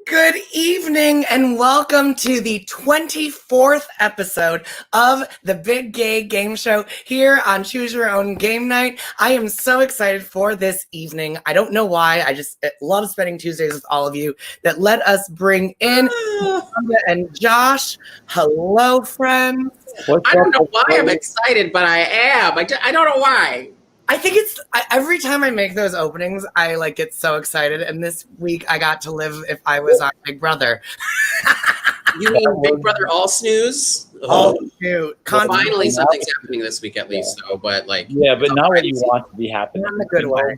Good evening and welcome to the 24th episode of the Big Gay Game Show here on Choose Your Own Game Night. I am so excited for this evening. I don't know why. I just love spending Tuesdays with all of you. That let us bring in Sofonda and Josh. Hello, friends. I don't know why I'm excited, but I am. I don't know why. I think every time I make those openings, I get so excited. And this week I got to live if I was on Big Brother. You mean Big Brother All Snooze? Oh, shoot. Well, finally, something's happening this week at least, though. But but not what you want to be happening. Not in a good way.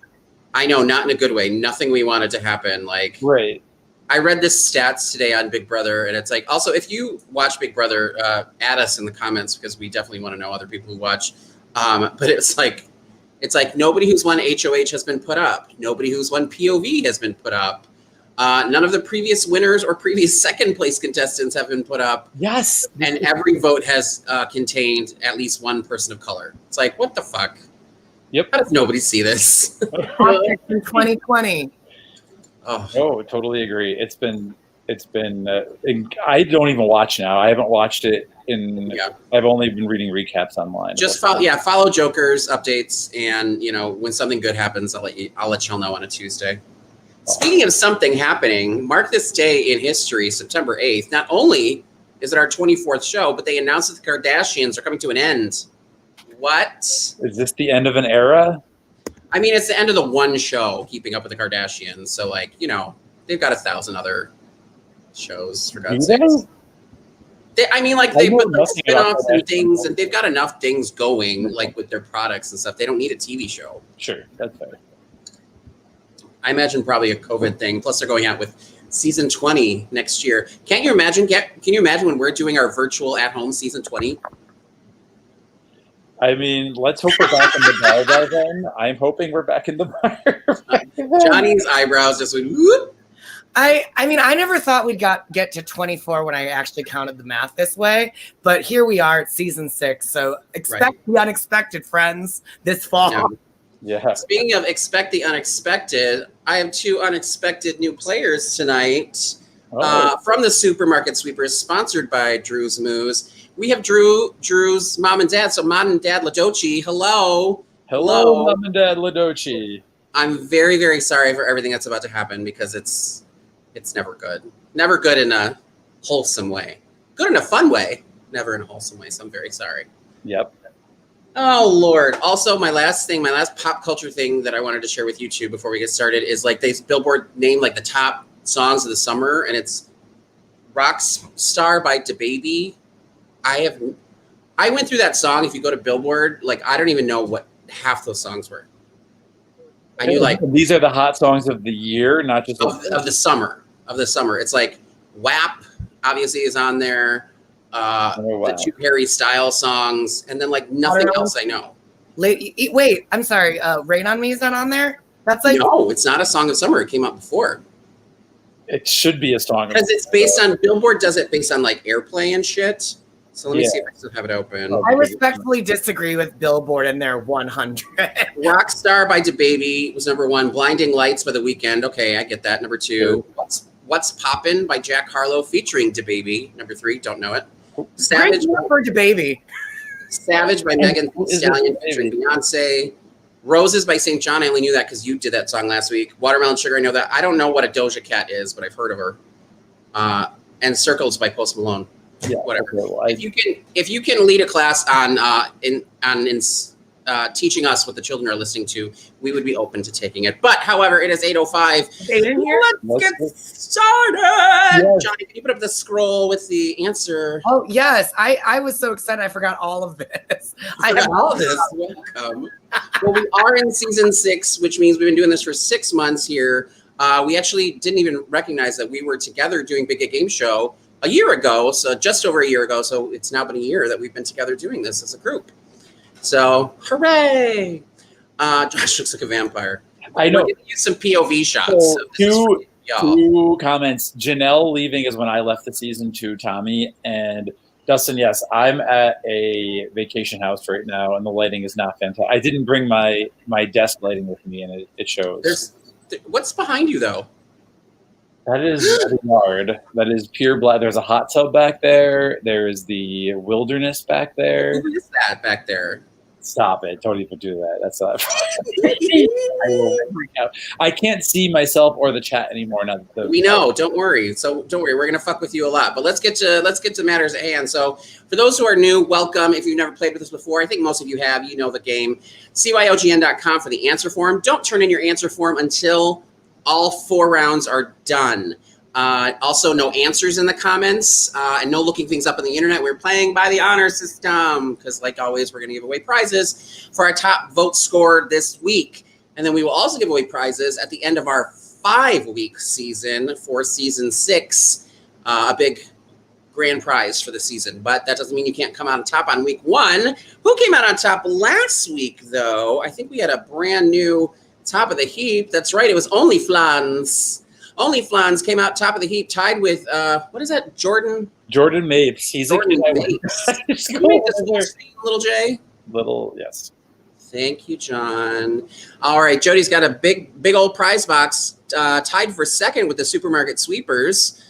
I know, not in a good way. Nothing we wanted to happen. Right. I read this stats today on Big Brother, and it's also if you watch Big Brother, add us in the comments because we definitely want to know other people who watch. But it's like nobody who's won HOH has been put up. Nobody who's won POV has been put up. None of the previous winners or previous second place contestants have been put up. Yes. And every vote has contained at least one person of color. It's like, what the fuck? Yep. How does nobody see this? In 2020. Oh, totally agree. It's been. I don't even watch now. I haven't watched it I've only been reading recaps online. Just follow Joker's updates, and when something good happens, I'll let y'all know on a Tuesday. Speaking of something happening, mark this day in history, September 8th. Not only is it our 24th show, but they announced that the Kardashians are coming to an end. What? Is this the end of an era? I mean, it's the end of the one show, Keeping Up with the Kardashians. So, they've got 1,000 other shows, for God's sake. They put those spin-offs and things, and they've got enough things going, with their products and stuff. They don't need a TV show. Sure, that's fair. I imagine probably a COVID thing. Plus, they're going out with season 20 next year. Can you imagine when we're doing our virtual at-home season 20? I mean, let's hope we're back in the bar by then. I'm hoping we're back in the bar. Johnny's eyebrows just went whoop. I mean, I never thought we'd get to 24 when I actually counted the math this way, but here we are at season 6. So expect the unexpected, friends, this fall. Yeah. Speaking of expect the unexpected, I have 2 unexpected new players tonight from the Supermarket Sweepers, sponsored by Drew's Moose. We have Drew's mom and dad. So mom and dad Ladoci, hello. Hello, mom and dad Ladoci. I'm very, very sorry for everything that's about to happen because it's never good. Never good in a wholesome way. Good in a fun way, never in a wholesome way. So I'm very sorry. Yep. Oh, Lord. Also, my last pop culture thing that I wanted to share with you two before we get started is they Billboard named the top songs of the summer, and it's Rockstar by DaBaby. I went through that song. If you go to Billboard, I don't even know what half those songs were. I knew these are the hot songs of the year, not just of the summer. It's WAP obviously is on there. The 2 Harry Styles songs, and then nothing else I know. Wait, I'm sorry. Rain on Me is not on there? That's no, it's not a song of summer. It came out before. It should be a song because it's based on Billboard does it based on airplay and shit. So let me see if I still have it open. I respectfully disagree with Billboard and their 100. Rockstar by DaBaby was number 1. Blinding Lights by The Weeknd. Okay, I get that. Number 2. What's Poppin' by Jack Harlow featuring DaBaby. Number 3. Don't know it. Savage for DaBaby. Savage by Megan Thee Stallion featuring Beyonce. Roses by St. John. I only knew that because you did that song last week. Watermelon Sugar. I know that. I don't know what a Doja Cat is, but I've heard of her. And Circles by Post Malone. Yeah, whatever. If you can lead a class on teaching us what the children are listening to, we would be open to taking it. But however, it is 8:05. Let's get started. Yes. Johnny, can you put up the scroll with the answer? Oh yes, I was so excited I forgot all of this. I have all of this. Welcome. Well, we are in season 6, which means we've been doing this for 6 months here. We actually didn't even recognize that we were together doing Big Gay Game Show a year ago, so just over a year ago. So it's now been a year that we've been together doing this as a group. So hooray! Josh looks like a vampire. I know. We're gonna use some POV shots. So two comments. Janelle leaving is when I left the season 2, Tommy. And Dustin, yes, I'm at a vacation house right now, and the lighting is not fantastic. I didn't bring my desk lighting with me, and it shows. What's behind you, though? That is yard. That is pure black. There's a hot tub back there. There is the wilderness back there. Who is that back there? Stop it. Don't even do that. That's not I will freak out. I can't see myself or the chat anymore now. We know. Don't worry. So don't worry. We're gonna fuck with you a lot. But let's get to matters at hand. So for those who are new, welcome. If you've never played with us before, I think most of you have. You know the game. CYOGN.com for the answer form. Don't turn in your answer form until all 4 rounds are done. Also, no answers in the comments and no looking things up on the internet. We're playing by the honor system because, like always, we're going to give away prizes for our top vote score this week. And then we will also give away prizes at the end of our 5-week season for season 6, a big grand prize for the season. But that doesn't mean you can't come out on top on week 1. Who came out on top last week, though? I think we had a brand new top of the heap. That's right. It was OnlyFlans. OnlyFlans came out top of the heap, tied with what is that? Jordan Mapes. He's Jordan Mapes. Can you make this full screen, little Jay? Little, yes. Thank you, John. All right, Jody's got a big old prize box, tied for second with the Supermarket Sweepers.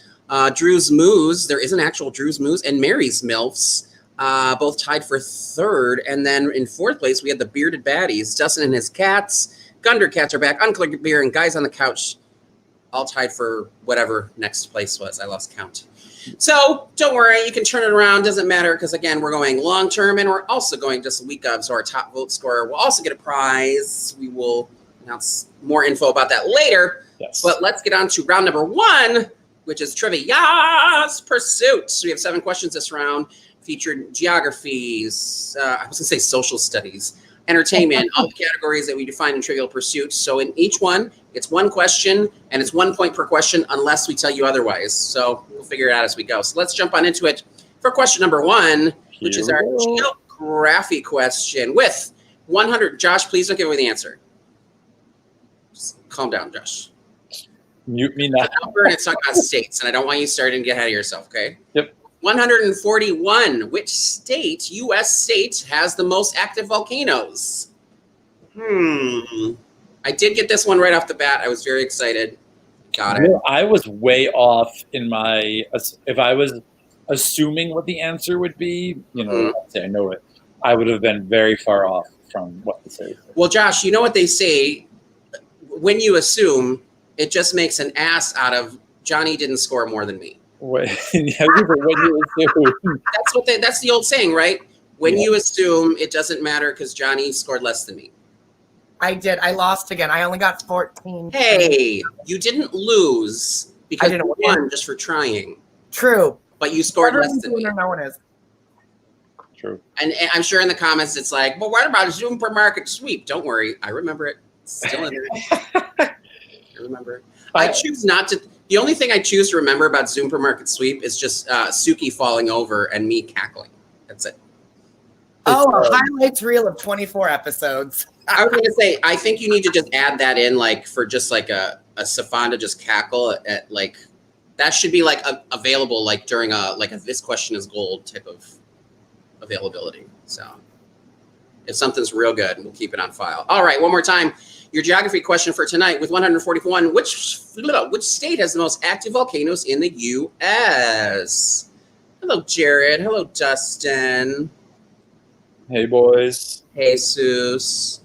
Drew's Moose. There is an actual Drew's Moose and Mary's Milfs. Both tied for third, and then in fourth place we had the Bearded Baddies. Dustin and his cats. Gunder Cats are back. Unclear Beer and Guys on the Couch. All tied for whatever next place was. I lost count. So don't worry, you can turn it around. Doesn't matter because, again, we're going long term and we're also going just a week of. So our top vote scorer will also get a prize. We will announce more info about that later. Yes. But let's get on to round number 1, which is Trivia's Pursuit. So we have 7 questions this round, featured geographies. I was going to say social studies. Entertainment, all the categories that we define in Trivial Pursuit. So in each one, it's 1 question, and it's 1 point per question unless we tell you otherwise. So we'll figure it out as we go. So let's jump on into it for question number 1, which is our geography question with 100. Josh, please don't give away the answer. Just calm down, Josh. Mute me now. It's a number and it's talking about states, and I don't want you starting to get ahead of yourself, okay? Yep. 141. Which state, U.S. state, has the most active volcanoes? I did get this one right off the bat. I was very excited. Got it. I was way off in my. If I was assuming what the answer would be, I know it. I would have been very far off from what to say. Well, Josh, you know what they say? When you assume, it just makes an ass out of Johnny didn't score more than me. When you assume. That's the old saying, right? When you assume, it doesn't matter because Johnny scored less than me. I did. I lost again. I only got 14. Hey, you didn't lose because didn't you won just for trying. True. But you scored less than me. No one is. True. And I'm sure in the comments it's like, well, what about a supermarket sweep? Don't worry. I remember it. It's still in there. I remember it. I choose not to. The only thing I choose to remember about Supermarket Sweep is just Suki falling over and me cackling. That's it. Oh, a highlights reel of 24 episodes. I was going to say, I think you need to just add that in, like, for just like a Sofonda just cackle at like, that should be like available like during a This Question is Gold type of availability. So if something's real good, we'll keep it on file. All right, one more time. Your geography question for tonight with 141. Which state has the most active volcanoes in the U.S.? Hello, Jared. Hello, Dustin. Hey, boys. Hey, Jesus.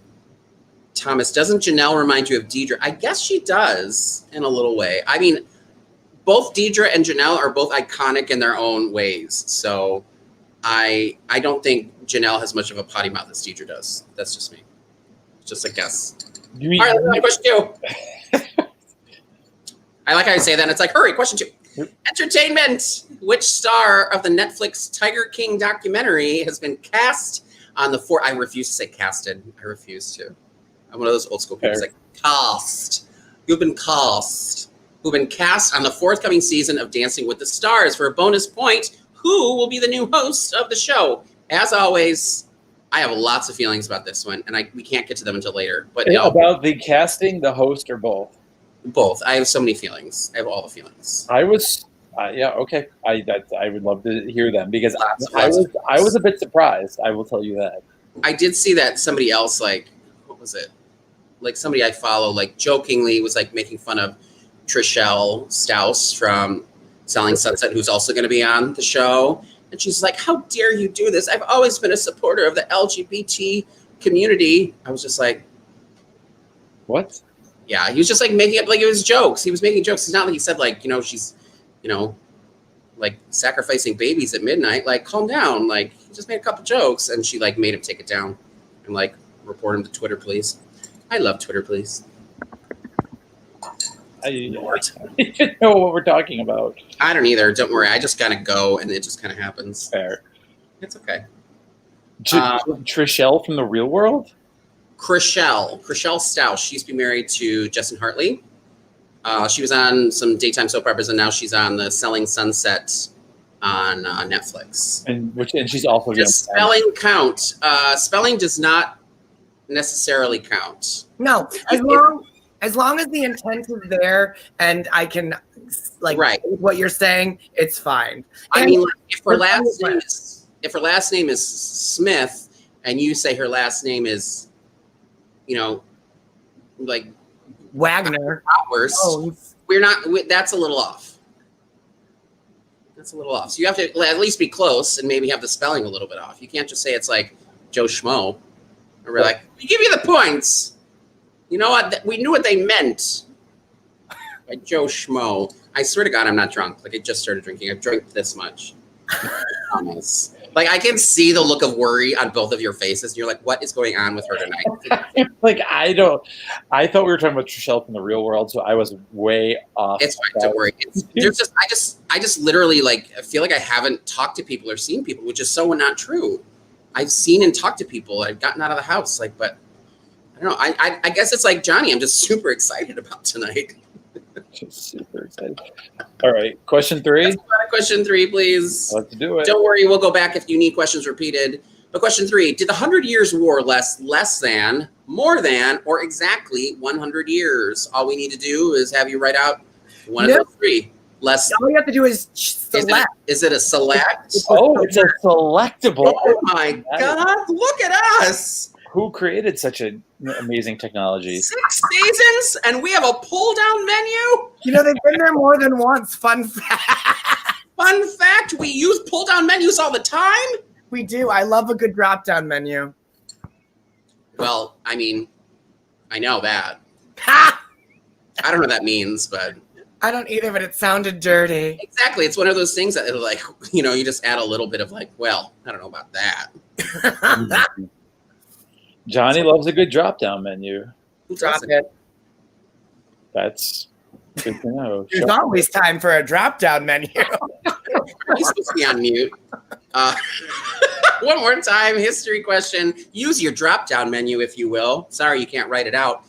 Thomas, doesn't Janelle remind you of Deidre? I guess she does in a little way. I mean, both Deidre and Janelle are both iconic in their own ways. So I don't think Janelle has much of a potty mouth as Deidre does. That's just me. Just a guess. You mean, all right, let's go question 2. I like how I say that. It's like, hurry, question 2. Yep. Entertainment. Which star of the Netflix Tiger King documentary has been cast on the I refuse to say casted. I refuse to. I'm one of those old school people. It's like, cast. You've been cast. Who've been cast on the forthcoming season of Dancing with the Stars. For a bonus point, who will be the new host of the show? As always, I have lots of feelings about this one, and we can't get to them until later. But about the casting, the host, or both? Both. I have so many feelings. I have all the feelings. I was, okay. I would love to hear them because I was a bit surprised. I will tell you that. I did see that somebody else, like, what was it? Like somebody I follow, like jokingly was like making fun of Trishelle Staus from Selling Sunset, who's also going to be on the show. And she's like, how dare you do this? I've always been a supporter of the LGBT community. I was just like, what? Yeah, he was just like making up, like it was jokes. He was making jokes. It's not like he said like, she's, like sacrificing babies at midnight. Like, calm down. Like, he just made a couple jokes, and she like made him take it down and like report him to Twitter, please. I love Twitter, please. I don't even know what we're talking about. I don't either. Don't worry. I just gotta go, and it just kind of happens. Fair. It's okay. Trishelle from the Real World? Trishelle Staus. She used to be married to Justin Hartley. She was on some daytime soap operas, and now she's on the Selling Sunset on Netflix. And she's also does spelling count? Spelling does not necessarily count. No, as long as the intent is there, and I can what you're saying, it's fine. I mean, like, if her last name is Smith, and you say her last name is, like Wagner. That's a little off. That's a little off. So you have to at least be close and maybe have the spelling a little bit off. You can't just say it's like Joe Schmo. Or we're like, we give you the points. You know what? We knew what they meant. Like Joe Schmo. I swear to God, I'm not drunk. Like, I just started drinking. I've drank this much. I promise. Like, I can see the look of worry on both of your faces. And you're like, what is going on with her tonight? Like, I thought we were talking about Trishelle from the Real World, so I was way off. It's fine, don't worry. I just literally, like, I feel like I haven't talked to people or seen people, which is so not true. I've seen and talked to people. I've gotten out of the house, like, but I don't know. I guess it's like Johnny. I'm just super excited about tonight. Just super excited. All right, question 3. Question 3, please. Let's do it. Don't worry, we'll go back if you need questions repeated. But question 3, did the 100 Years' War last less than, more than, or exactly 100 years? All we need to do is have you write out one of those 3. Less. All you have to do is select. Is it a select? Oh, it's a selectable. Oh my God, look at us. Who created such an amazing technology? 6 seasons, and we have a pull-down menu? They've been there more than once. Fun fact. Fun fact, we use pull-down menus all the time? We do. I love a good drop-down menu. Well, I mean, I know that. Ha! I don't know what that means, but... I don't either, but it sounded dirty. Exactly. It's one of those things that, like, you just add a little bit of, like, well, I don't know about that. Johnny loves a good drop-down menu. Drop it. That's good to know. There's always time for a drop-down menu. He's supposed to be on mute. One more time, history question. Use your drop-down menu, if you will. Sorry, you can't write it out.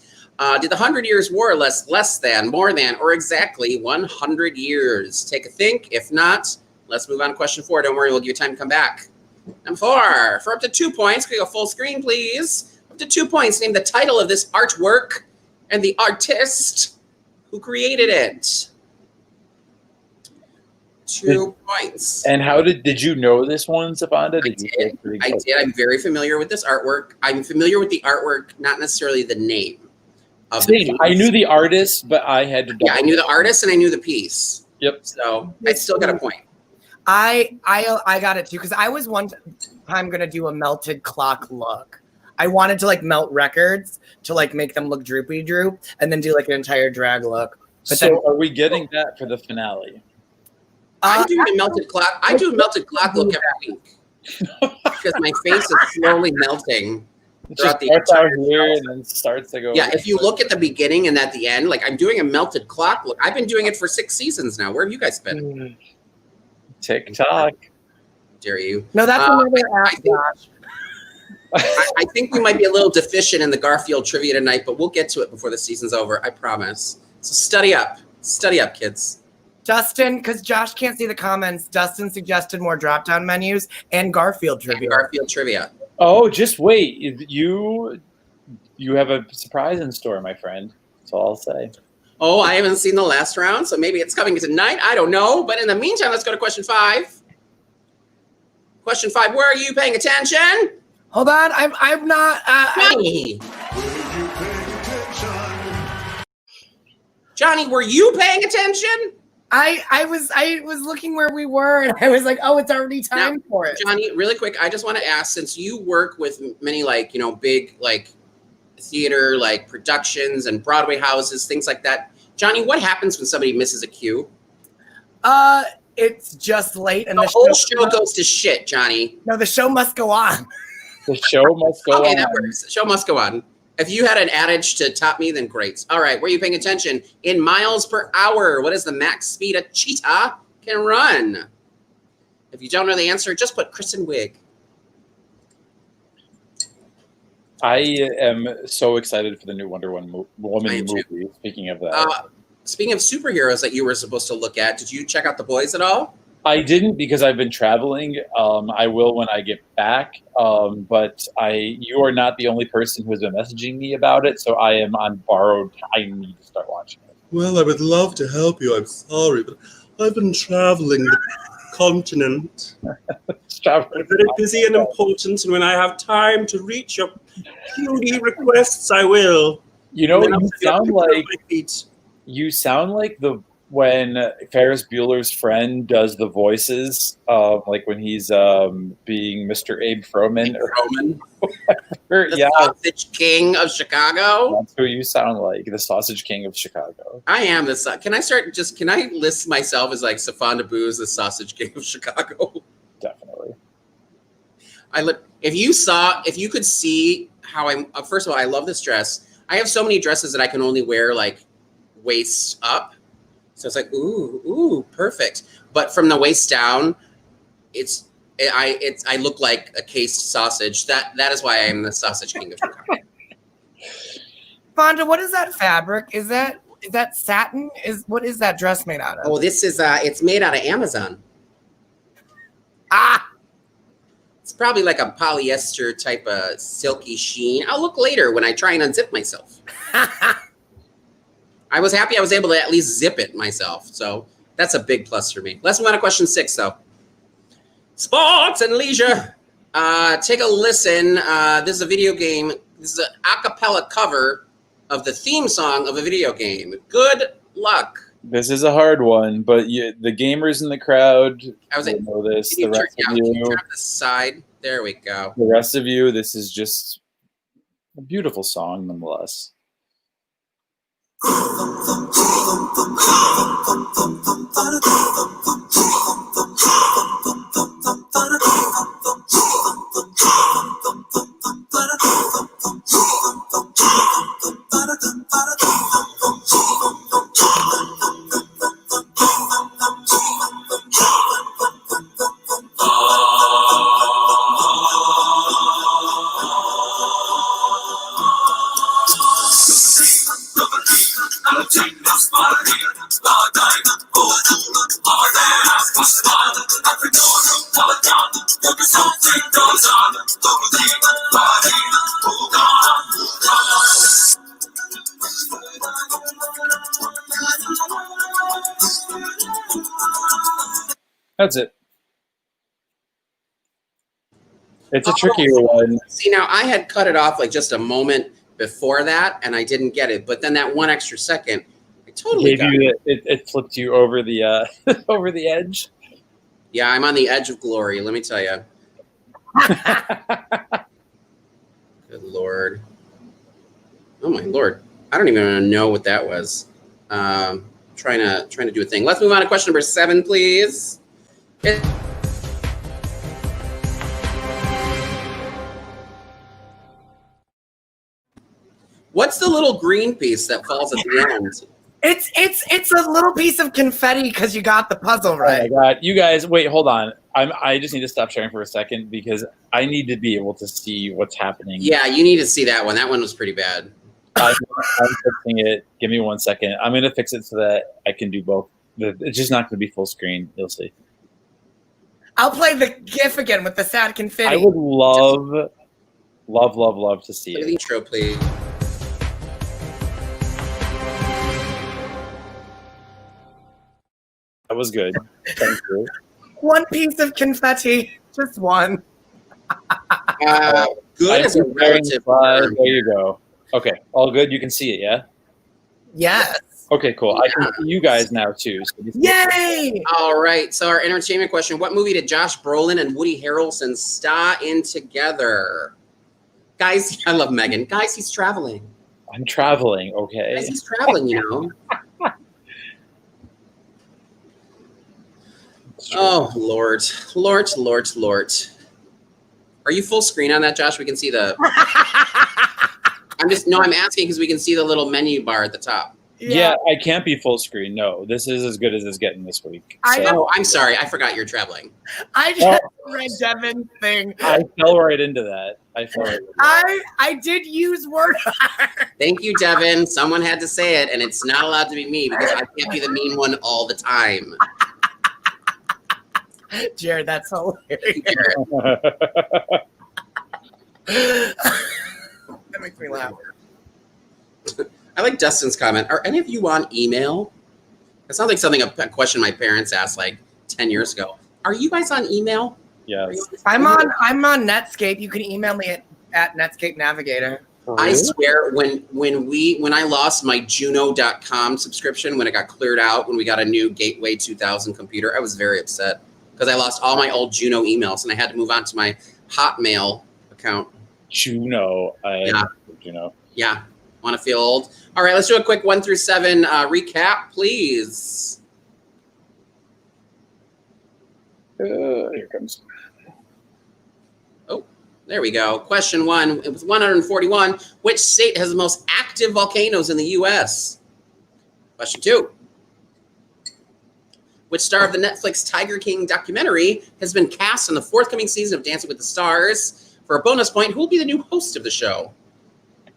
Did the 100 Years' War less than, more than, or exactly 100 years? Take a think. If not, let's move on to question 4. Don't worry, we'll give you time to come back. Number 4, for up to 2 points, can we go full screen, please? Up to 2 points, name the title of this artwork and the artist who created it. 2 points. And how did you know this one, Sofonda? I did. I'm very familiar with this artwork. I'm familiar with the artwork, not necessarily the name of the piece. I knew the artist, but I had to. Yeah, I knew the artist and I knew the piece. Yep. So I still got a point. I got it too, because I was one time gonna do a melted clock look. I wanted to like melt records to like make them look droopy droop, and then do like an entire drag look. But so are we getting that for the finale? I do a melted clock. I do a melted clock look every week because my face is slowly melting. It just starts out here and then starts to go. Yeah, if you look at the beginning and at the end, like I'm doing a melted clock look. I've been doing it for 6 seasons now. Where have you guys been? TikTok. Dare you? No, that's another app. I think we might be a little deficient in the Garfield trivia tonight, but we'll get to it before the season's over. I promise. So study up, kids. Dustin, because Josh can't see the comments, Dustin suggested more drop-down menus and Garfield trivia. Oh, just wait. You have a surprise in store, my friend. That's all I'll say. Oh, I haven't seen the last round, so maybe it's coming tonight. I don't know. But in the meantime, let's go to question 5. Question 5, where are you paying attention? Hold on, I'm not. Johnny. Johnny, were you paying attention? I was looking where we were, and I was like, oh, it's already time for it. Johnny, really quick, I just want to ask, since you work with many big theater productions and Broadway houses, things like that. Johnny, what happens when somebody misses a cue? It's just late, and the whole show goes to shit, Johnny. No, the show must go on. The show must go on. Okay, that works. The show must go on. If you had an adage to top me, then great. All right, were you paying attention? In miles per hour, what is the max speed a cheetah can run? If you don't know the answer, just put Kristen Wiig. I am so excited for the new Wonder Woman movie. Speaking of that. Speaking of superheroes that you were supposed to look at, did you check out The Boys at all? I didn't because I've been traveling. I will when I get back. But you are not the only person who has been messaging me about it, so I am on borrowed. I need to start watching it. Well, I would love to help you. I'm sorry, but I've been traveling the continent. I'm very busy and important, and when I have time to reach your puny requests, I will. You know, you sound like when Ferris Bueller's Friend does the voices, like when he's being Mr. Abe Froman. The Sausage King of Chicago. That's who you sound like, the Sausage King of Chicago. I am the. Can I list myself as Sofonda Booz, the Sausage King of Chicago? Definitely. If you could see how I'm. First of all, I love this dress. I have so many dresses that I can only wear waist up. So it's ooh, perfect. But from the waist down, I look like a cased sausage. That is why I am the Sausage King of Chicago. Fonda, what is that fabric? Is that satin? What is that dress made out of? Oh, this is it's made out of Amazon. It's probably like a polyester type of silky sheen. I'll look later when I try and unzip myself. I was happy I was able to at least zip it myself. So that's a big plus for me. Let's move on to question 6, though. Sports and leisure. Take a listen. This is a video game. This is an a cappella cover of the theme song of a video game. Good luck. This is a hard one, but the gamers in the crowd know this. The rest of you, turn up the side. There we go. The rest of you, this is just a beautiful song, nonetheless. That's it. It's a trickier one. See, now I had cut it off just a moment before that, and I didn't get it. But then that one extra second, I totally got it. It flipped you over the over the edge. Yeah, I'm on the edge of glory. Let me tell you. Good Lord. Oh my Lord. I don't even know what that was. Trying to do a thing. Let's move on to question number 7, please. What's the little green piece that falls at the end? It's a little piece of confetti because you got the puzzle right. Oh my God. You guys, wait, hold on. I just need to stop sharing for a second because I need to be able to see what's happening. Yeah, you need to see that one. That one was pretty bad. I'm fixing it. Give me 1 second. I'm going to fix it so that I can do both. It's just not going to be full screen. You'll see. I'll play the GIF again with the sad confetti. I would love to see Play it. the intro, please. That was good. Thank you. One piece of confetti, just one. Good is a relative term. There you go. Okay, all good. You can see it, yeah? Yes. Okay, cool. I can see you guys now too. So Yay! All right. So our entertainment question: what movie did Josh Brolin and Woody Harrelson star in together? Guys, I love Megan. Guys, he's traveling. I'm traveling. Okay. Guys, he's traveling. You know. Oh Lord. Are you full screen on that, Josh? We can see the. I'm asking because we can see the little menu bar at the top. Yeah, I can't be full screen. No, this is as good as it's getting this week. I'm sorry. I forgot you're traveling. I just read Devin's thing. I fell right into that. I did use word art. Thank you, Devin. Someone had to say it, and it's not allowed to be me because I can't be the mean one all the time. Jared, that's hilarious. That makes me laugh. I like Dustin's comment. Are any of you on email? It sounds like a question my parents asked like 10 years ago. Are you guys on email? Yes. I'm on Netscape. You can email me at Netscape Navigator. I swear when I lost my Juno.com subscription, when it got cleared out, when we got a new Gateway 2000 computer, I was very upset because I lost all my old Juno emails and I had to move on to my Hotmail account. Juno. Juno. Yeah. Want to feel old? All right, let's do a quick 1 through 7 recap, please. Here comes. Oh, there we go. Question 1. It was 141. Which state has the most active volcanoes in the U.S.? Question 2. Which star of the Netflix Tiger King documentary has been cast in the forthcoming season of Dancing with the Stars? For a bonus point, who will be the new host of the show?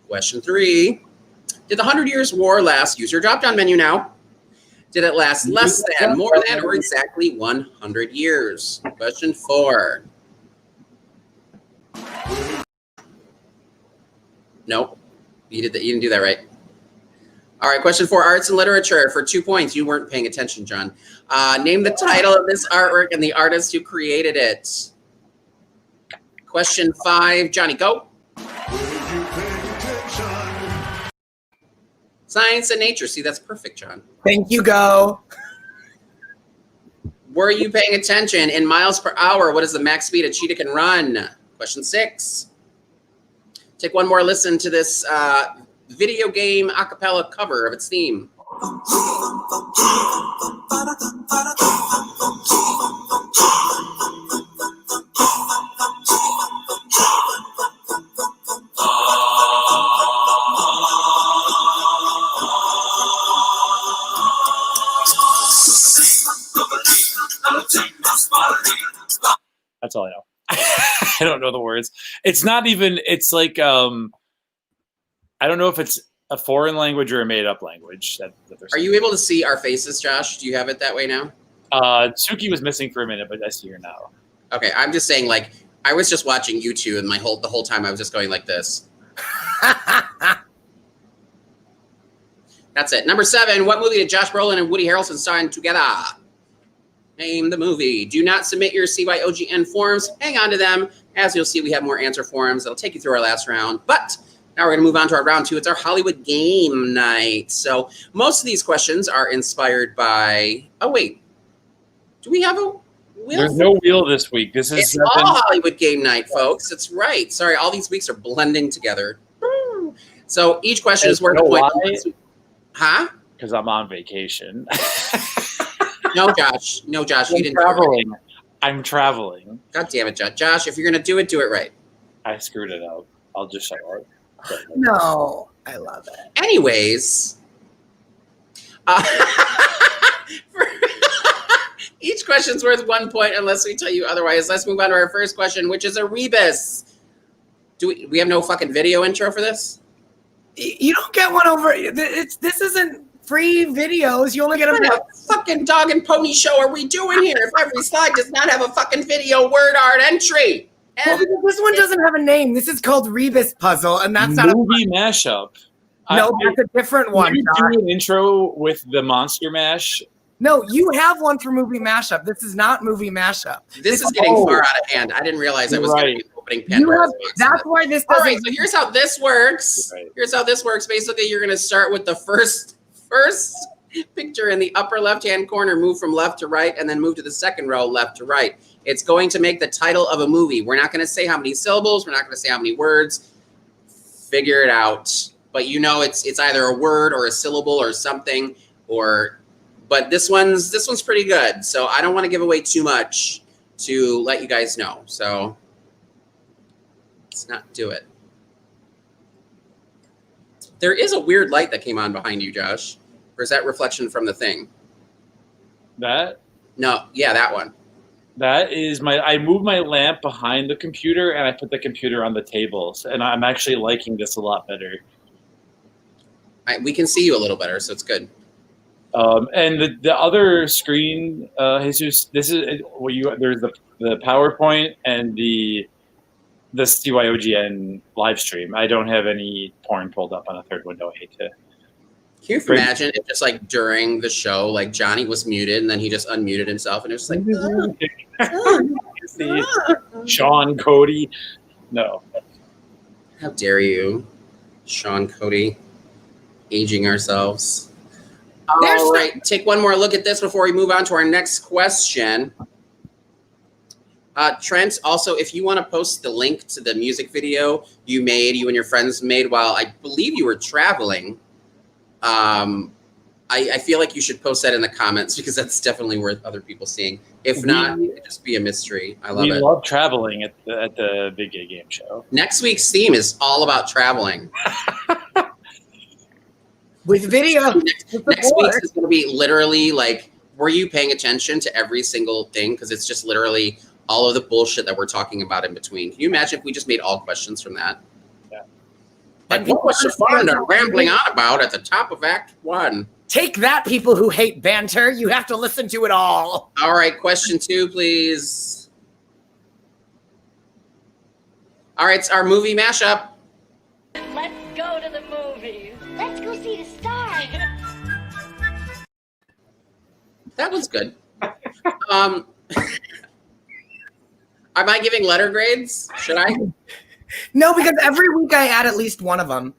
Question 3. Did the 100 Years' War last? Use your drop-down menu now. Did it last less than, more than, or exactly 100 years? Question 4. Nope. You didn't do that right. All right, question 4. Arts and literature for 2 points. You weren't paying attention, John. Name the title of this artwork and the artist who created it. Question 5. Johnny, go. Science and nature. See, that's perfect, John. Thank you, go. Were you paying attention? In miles per hour, what is the max speed a cheetah can run? Question 6. Take one more listen to this video game a cappella cover of its theme. That's all I know. I don't know the words. It's not even, it's like, I don't know if it's a foreign language or a made up language. Are you able to see our faces, Josh? Do you have it that way now? Tsuki was missing for a minute, but I see her now. Okay, I'm just saying, like, I was just watching you two, and the whole time I was just going like this. That's it. Number 7, what movie did Josh Brolin and Woody Harrelson star in together? Name the movie. Do not submit your CYOGN forms. Hang on to them. As you'll see, we have more answer forms that'll take you through our last round. But now we're going to move on to our round 2. It's our Hollywood game night. So most of these questions are inspired by... Oh, wait. Do we have a wheel? There's no wheel this week. This is all Hollywood game night, folks. That's right. Sorry, all these weeks are blending together. So each question is worth a point. Huh? Because I'm on vacation. No, Josh. You didn't traveling. Do it right. I'm traveling. God damn it, Josh. Josh, if you're going to do it right. I screwed it up. I'll just shut up. No, I love it. Anyways, each question's worth 1 point unless we tell you otherwise. Let's move on to our first question, which is a rebus. Do we have no fucking video intro for this? You don't get one over. This isn't free videos. You only get What a fucking dog and pony show are we doing here? If every slide does not have a fucking video word art entry. Well, this one doesn't have a name. This is called Rebus Puzzle, and that's not a movie mashup. No, that's a different one. You do an intro with the Monster Mash. No, you have one for movie mashup. This is not movie mashup. This is getting far out of hand. I didn't realize I was going to be opening Pandora's box. That's why this. All right, so here's how this works. Here's how this works. Basically, you're going to start with the first first picture in the upper left-hand corner, move from left to right, and then move to the second row, left to right. It's going to make the title of a movie. We're not going to say how many syllables. We're not going to say how many words. Figure it out. But you know it's either a word or a syllable or something. But this one's pretty good. So I don't want to give away too much to let you guys know. So let's not do it. There is a weird light that came on behind you, Josh. Or is that reflection from the thing? That? No, yeah, that one. That is I moved my lamp behind the computer and I put the computer on the tables. And I'm actually liking this a lot better. We can see you a little better, so it's good. And the other screen, Jesus, this is there's the PowerPoint and the CYOGN live stream. I don't have any porn pulled up on a third window. I hate to. Can you imagine if just like during the show, like Johnny was muted and then he just unmuted himself and it was like, Sean Cody. No. How dare you, Sean Cody, aging ourselves. All right, take one more look at this before we move on to our next question. Trent, also, if you want to post the link to the music video you and your friends made while I believe you were traveling, I feel like you should post that in the comments because that's definitely worth other people seeing. If not, it could just be a mystery. I love it. We love traveling at the Big Gay Game Show. Next week's theme is all about traveling. With video. Next week's is going to be literally like, were you paying attention to every single thing? Because it's just literally all of the bullshit that we're talking about in between. Can you imagine if we just made all questions from that? Yeah. Like, what was Sofonda rambling on about at the top of Act 1? Take that, people who hate banter. You have to listen to it all. All right, question 2, please. All right, it's our movie mashup. Let's go to the movies. Let's go see the stars. That was good. Am I giving letter grades? Should I? No, because every week I add at least one of them.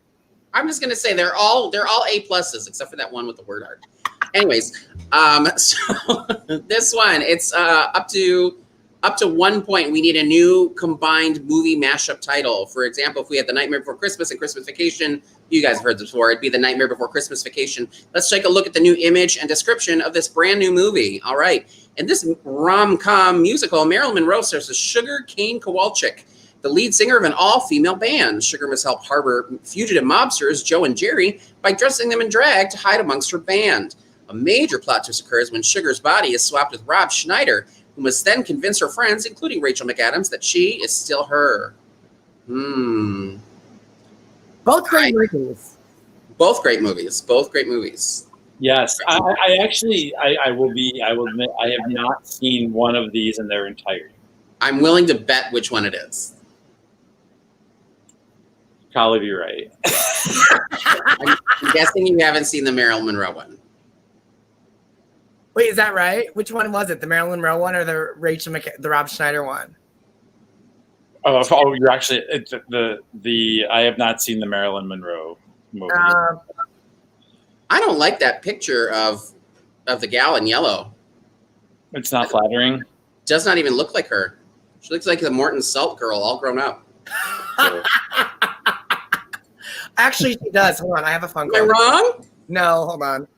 I'm just gonna say they're all A pluses except for that one with the word art. Anyways, so this one, it's up to 1 point. We need a new combined movie mashup title. For example, if we had The Nightmare Before Christmas and Christmas Vacation, you guys have heard this before. It'd be The Nightmare Before Christmas Vacation. Let's take a look at the new image and description of this brand new movie. All right, in this rom-com musical, Marilyn Monroe stars as Sugar Cane Kowalczyk, the lead singer of an all-female band. Sugar must help harbor fugitive mobsters Joe and Jerry by dressing them in drag to hide amongst her band. A major plot twist occurs when Sugar's body is swapped with Rob Schneider, who must then convince her friends, including Rachel McAdams, that she is still her. Both great movies. Both great movies. Both great movies. Yes, I will admit, I have not seen one of these in their entirety. I'm willing to bet which one it is. Probably be right. I'm guessing you haven't seen the Marilyn Monroe one. Wait, is that right? Which one was it? The Marilyn Monroe one or the Rob Schneider one? Oh, you're actually the I have not seen the Marilyn Monroe movie. I don't like that picture of the gal in yellow. It's not flattering. Does not even look like her. She looks like the Morton Salt girl, all grown up. Actually, she does. Hold on, I have a phone call. Am I wrong? No, hold on.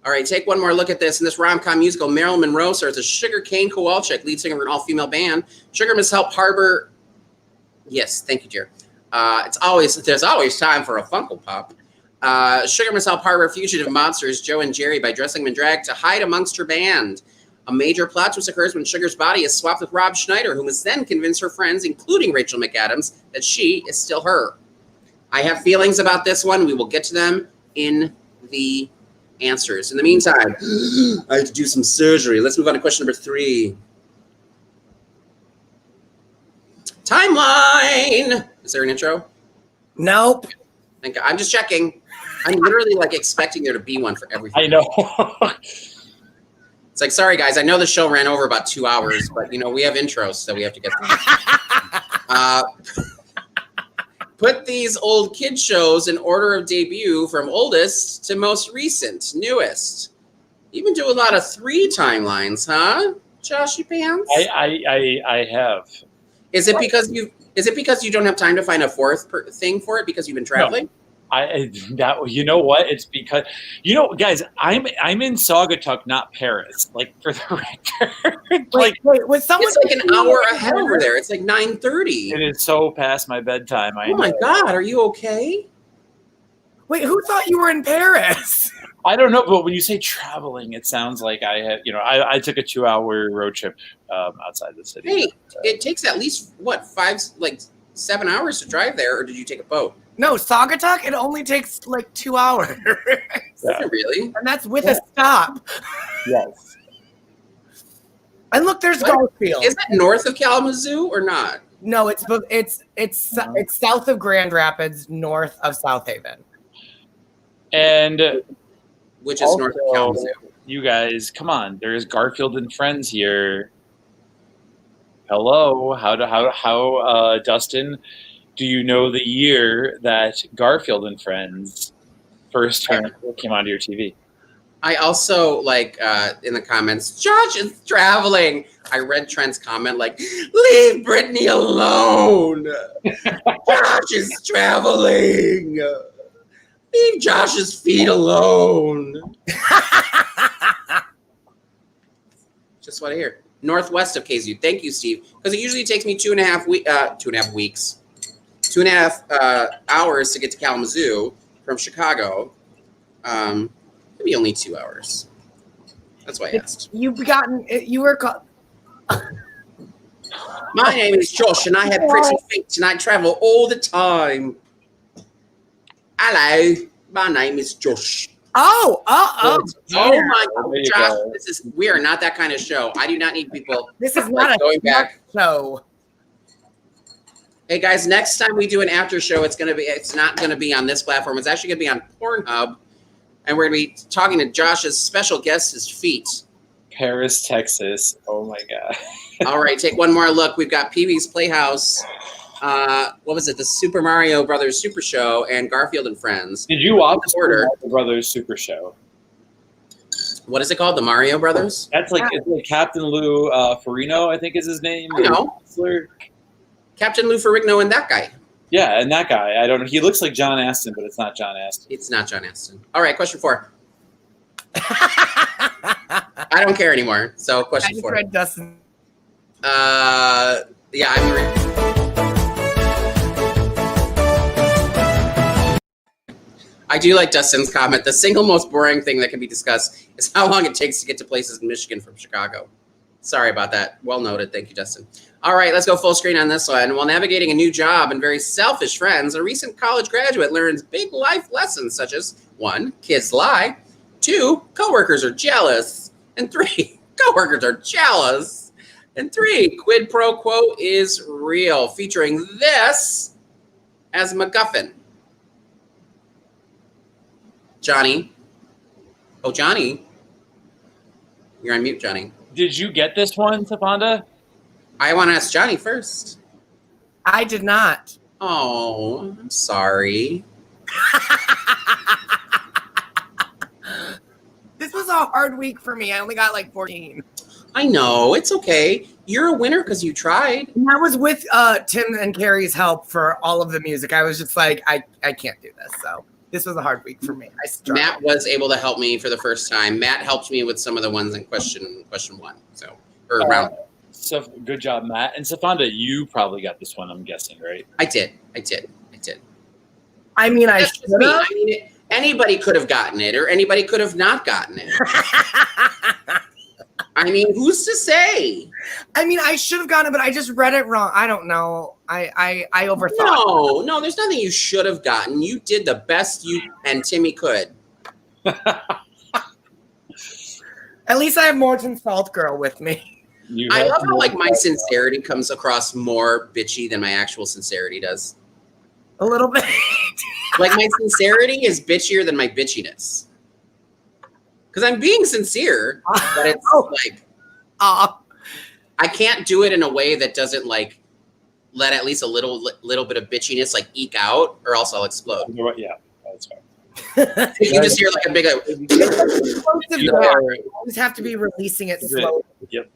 All right, take one more look at this. In this rom-com musical, Marilyn Monroe stars as Sugar Cane Kowalczyk, lead singer of an all-female band. Sugar must help harbor. Yes, thank you, dear. There's always time for a Funko Pop. Sugar must help harbor fugitive monsters Joe and Jerry by dressing them in drag to hide amongst her band. A major plot twist occurs when Sugar's body is swapped with Rob Schneider, who must then convince her friends, including Rachel McAdams, that she is still her. I have feelings about this one. We will get to them in the answers. In the meantime, I have to do some surgery. Let's move on to question number 3. Timeline. Is there an intro? Nope. Thank God. I'm just checking. I'm literally like expecting there to be one for everything. I know. It's like, sorry guys, I know the show ran over about 2 hours, but we have intros, so we have to get through. Put these old kid shows in order of debut from oldest to most recent, newest. You've been doing a lot of 3 timelines, huh, Joshy Pants? I have. Is it because you don't have time to find a 4th thing for it because you've been traveling? You know what? It's because guys, I'm in Saugatuck, not Paris. Like, for the record, wait, was someone? It's like an hour ahead over there. It's like 9:30. It is so past my bedtime. Oh my God, are you okay? Wait, who thought you were in Paris? I don't know, but when you say traveling, it sounds like I had. I took a 2-hour road trip outside the city. Hey, it takes at least 7 hours to drive there, or did you take a boat? No, Saugatuck, it only takes like 2 hours. Yeah. Really? And that's with a stop. Yes. And look, there's Garfield. Is that north of Kalamazoo or not? No, it's south of Grand Rapids, north of South Haven. And which is north of Kalamazoo. You guys, come on. There's Garfield and Friends here. Hello. How Dustin, do you know the year that Garfield and Friends first came onto your TV? I also in the comments, Josh is traveling. I read Trent's comment leave Brittany alone. Josh is traveling. Leave Josh's feet alone. Just what I hear. Northwest of KZU. Thank you, Steve. Because it usually takes me 2.5 weeks. 2.5 hours to get to Kalamazoo from Chicago. Maybe only 2 hours. That's why I asked. You were called. My name is Josh, and I have pretty feet, and I travel all the time. Hello, my name is Josh. Oh my God, Josh! Go. We are not that kind of show. I do not need people. This is not going back. show. Hey guys, next time we do an after show, it's not gonna be on this platform. It's actually gonna be on Pornhub, and we're gonna be talking to Josh's special guest, his feet. Paris, Texas. Oh my God. All right, take one more look. We've got Pee-wee's Playhouse. What was it? The Super Mario Brothers Super Show and Garfield and Friends. Did you watch the Order? Mario Brothers Super Show? What is it called? The Mario Brothers? That's it's like Captain Lou Ferrigno, I think is his name. I know. Captain Lou Ferrigno and that guy. Yeah, and that guy. I don't know. He looks like John Astin, but it's not John Astin. It's not John Astin. All right, question 4. I don't care anymore. So question 4. Read Dustin. Yeah, I do like Dustin's comment. The single most boring thing that can be discussed is how long it takes to get to places in Michigan from Chicago. Sorry about that. Well noted. Thank you, Dustin. All right, let's go full screen on this one. While navigating a new job and very selfish friends, a recent college graduate learns big life lessons such as 1, kids lie, 2, coworkers are jealous, and 3, coworkers are jealous, and 3, quid pro quo is real, featuring this as MacGuffin. Johnny. Oh, Johnny. You're on mute, Johnny. Did you get this one, Sofonda? I want to ask Johnny first. I did not. Oh, I'm sorry. This was a hard week for me. I only got like 14. I know. It's okay. You're a winner because you tried. And that was with Tim and Carrie's help for all of the music. I was just like, I can't do this. So this was a hard week for me. I struggled. Matt was able to help me for the first time. Matt helped me with some of the ones in question 1. Or round. So good job, Matt. And Sofonda, you probably got this one, I'm guessing, right? I did. I mean, I That's should just me. have. I mean, anybody could have gotten it, or anybody could have not gotten it. I mean, who's to say? I mean, I should have gotten it, but I just read it wrong. I don't know. I overthought. No, there's nothing you should have gotten. You did the best you and Timmy could. At least I have Morton Salt Girl with me. I love how my sincerity comes across more bitchy than my actual sincerity does. A little bit. My sincerity is bitchier than my bitchiness. Because I'm being sincere, but it's I can't do it in a way that doesn't let at least a little bit of bitchiness like eke out, or else I'll explode. Yeah, that's fine. You can just hear like a big. You always have to be releasing it slowly. Yep.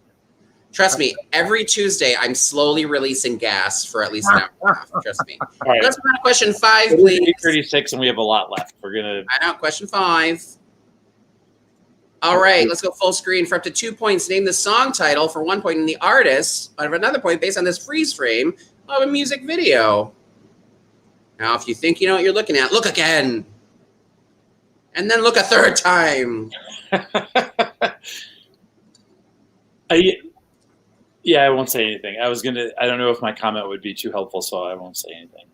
Trust me, every Tuesday I'm slowly releasing gas for at least an hour and a half. Trust me. All right. Let's go to question 5, please. 8:36, and we have a lot left. We're gonna. I know. Question 5. All right, let's go full screen for up to 2 points. Name the song title for 1 point and the artist of another point based on this freeze frame of a music video. Now, if you think you know what you're looking at, look again. And then look a third time. Yeah, I won't say anything. I don't know if my comment would be too helpful, so I won't say anything.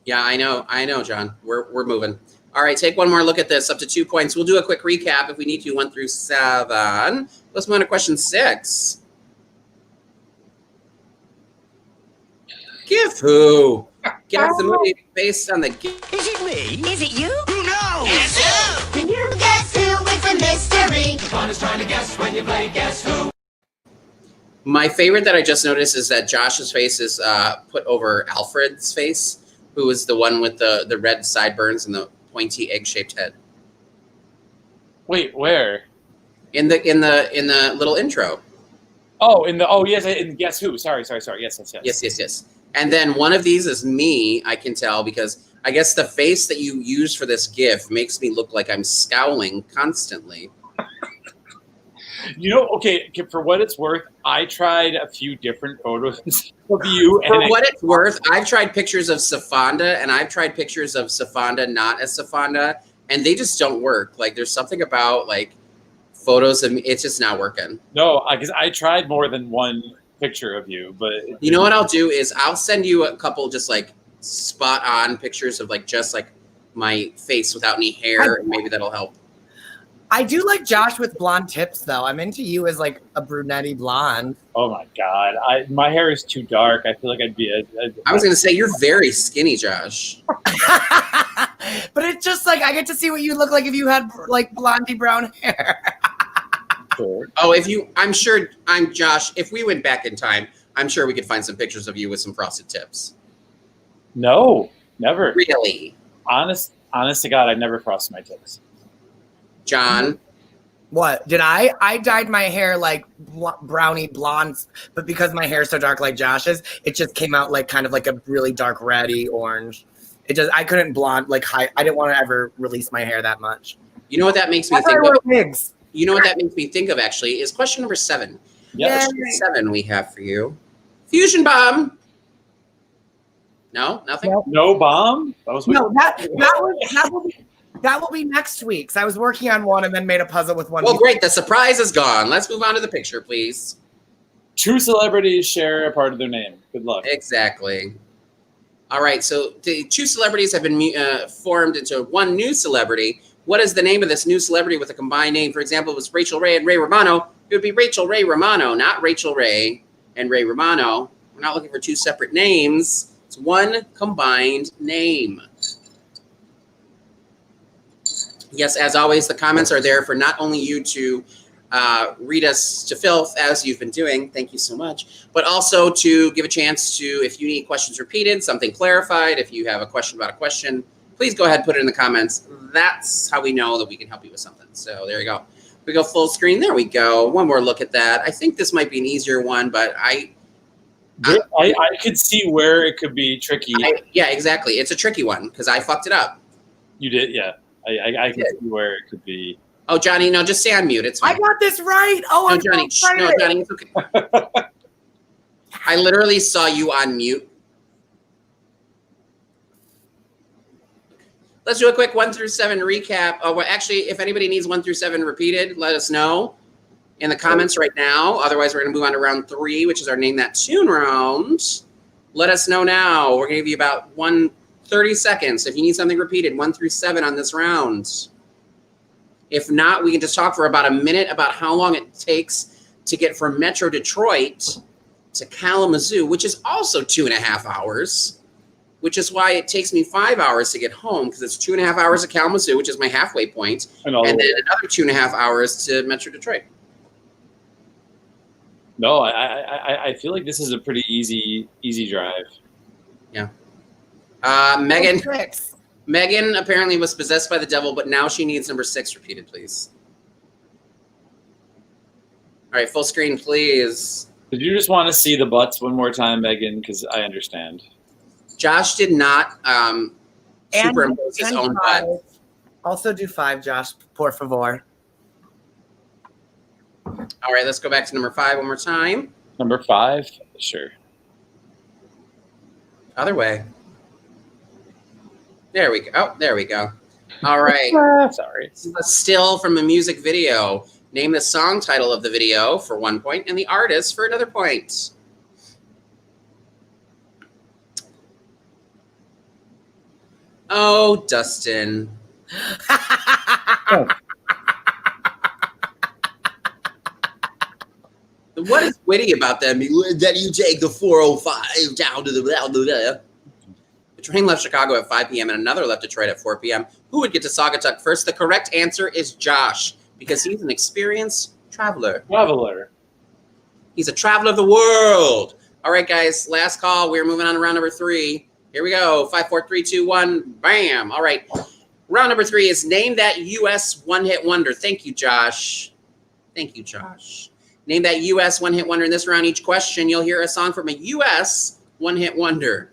Yeah, I know, John. We're moving. All right, take one more look at this. Up to 2 points. We'll do a quick recap if we need to. 1 through 7. Let's move on to question 6. Give who? Guess the movie based on the gift. Is it me? Is it you? Who knows? Guess who? Can you guess who? It's a mystery. Fun is trying to guess when you play Guess Who. My favorite that I just noticed is that Josh's face is put over Alfred's face, who is the one with the red sideburns and the pointy egg-shaped head. Wait, where? In the little intro. Oh, yes, in Guess Who? Sorry. Yes. And then one of these is me, I can tell, because I guess the face that you use for this GIF makes me look like I'm scowling constantly. Okay, for what it's worth, I tried a few different photos of you. For what it's worth, I've tried pictures of Sofonda, and I've tried pictures of Sofonda not as Sofonda, and they just don't work. Like, there's something about, like, photos of me, it's just not working. No, because I tried more than one picture of you, but you know what I'll do is I'll send you a couple just like spot on pictures of like just like my face without any hair. Maybe that'll help. I do like Josh with blonde tips though. I'm into you as like a brunette blonde. Oh my god, my hair is too dark. I feel like I'd be I was gonna say you're very skinny, Josh. But it's just like I get to see what you look like if you had like blondie brown hair. Sure. Oh, I'm Josh. If we went back in time, I'm sure we could find some pictures of you with some frosted tips. No, never. Really? Honest to God, I never frosted my tips. John? What? Did I? I dyed my hair like brownie blonde, but because my hair is so dark like Josh's, it just came out like kind of like a really dark reddy orange. I couldn't blonde like high. I didn't want to ever release my hair that much. You know what that makes me That's think why I of? wear wigs. You know what that makes me think of, actually, is question number 7. Yes. Question 7 we have for you. Fusion bomb. No? Nothing? No bomb? That was weird. No, that will be next week. So I was working on one and then made a puzzle with one. Well, great. The surprise is gone. Let's move on to the picture, please. 2 celebrities share a part of their name. Good luck. Exactly. All right. So the 2 celebrities have been formed into one new celebrity. What is the name of this new celebrity with a combined name? For example, it was Rachel Ray and Ray Romano. It would be Rachel Ray Romano, not Rachel Ray and Ray Romano. We're not looking for 2 separate names. It's one combined name. Yes, as always, the comments are there for not only you to read us to filth, as you've been doing. Thank you so much. But also to give a chance to, if you need questions repeated, something clarified, if you have a question about a question, please go ahead and put it in the comments. That's how we know that we can help you with something. So there you go. We go full screen. There we go. One more look at that. I think this might be an easier one, but I could see where it could be tricky. Yeah, exactly. It's a tricky one because I fucked it up. You did, yeah. I can see where it could be. Oh, Johnny, no, just stay on mute. It's fine. I got this right. Oh, No, I'm Johnny. so excited. No, Johnny, it's okay. I literally saw you on mute. Let's do a quick 1 through 7 recap. Oh, well, actually, if anybody needs 1 through 7 repeated, let us know in the comments right now. Otherwise, we're going to move on to round 3, which is our Name That Tune round. Let us know now. We're going to give you about 30 seconds if you need something repeated, 1 through 7 on this round. If not, we can just talk for about a minute about how long it takes to get from Metro Detroit to Kalamazoo, which is also 2.5 hours. Which is why it takes me 5 hours to get home, because it's 2.5 hours to Kalamazoo, which is my halfway point, and then another 2.5 hours to Metro Detroit. No, I feel like this is a pretty easy drive. Yeah. Megan. 6. Megan apparently was possessed by the devil, but now she needs number 6 repeated, please. All right, full screen, please. Did you just want to see the butts one more time, Megan? Because I understand. Josh did not superimpose his own butt. Also do 5, Josh, por favor. All right, let's go back to number 5 one more time. Number 5? Sure. Other way. There we go. Oh, there we go. All right. Sorry. This is a still from a music video. Name the song title of the video for 1 point and the artist for another point. Oh, Dustin. What is witty about them? That you take the 405 down to the... The train left Chicago at 5 p.m. and another left Detroit at 4 p.m. Who would get to Saugatuck first? The correct answer is Josh, because he's an experienced traveler. He's a traveler of the world. All right, guys, last call. We're moving on to round number 3. Here we go. 5, 4, 3, 2, 1. Bam. All right. Round number 3 is name that U.S. one-hit wonder. Thank you, Josh. Thank you, Josh. Name that U.S. one-hit wonder. In this round, each question, you'll hear a song from a U.S. one-hit wonder.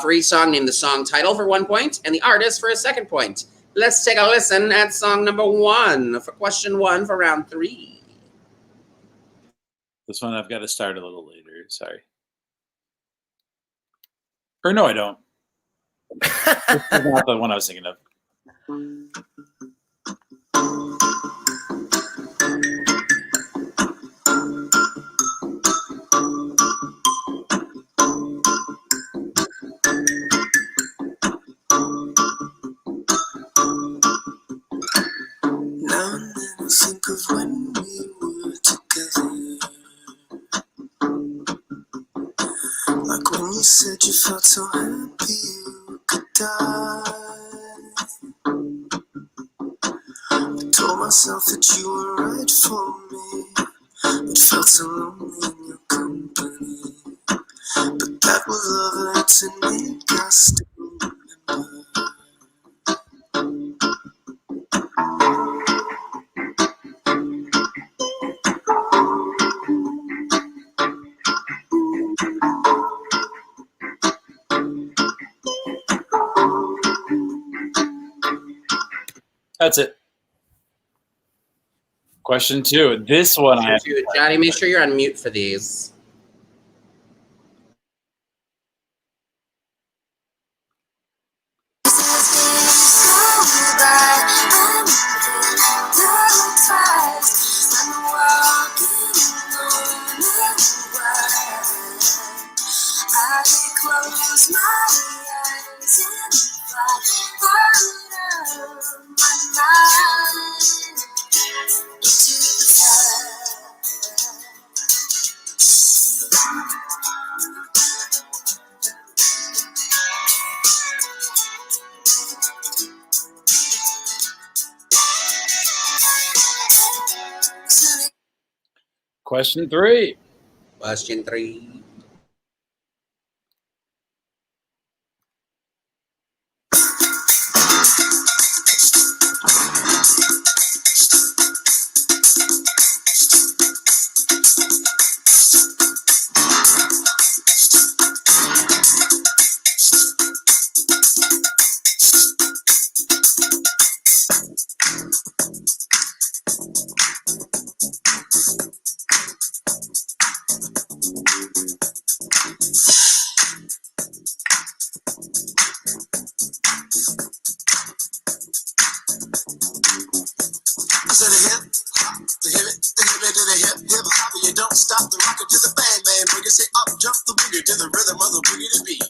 For each song, name the song title for 1 point and the artist for a second point. Let's take a listen at song number 1 for question 1 for round 3. This one I've got to start a little later. Sorry. Or no, I don't. This is not the one I was thinking of. Now and then I think of when we were together, like when you said you felt so happy you could die. I told myself that you were right for me, but felt so lonely in your company. But that was love, and it's innate, I still remember. That's it. Question 2. This one I have to Johnny, make sure you're on mute for these. Close my eyes and fly out of my mind into the sky. Question 3. Question 3. To the hip, the hip, the hip, to the hip, hip hop, you don't stop the rocket to the bang, bang, boogie. Say up, jump the boogie to the rhythm of the boogie to beat.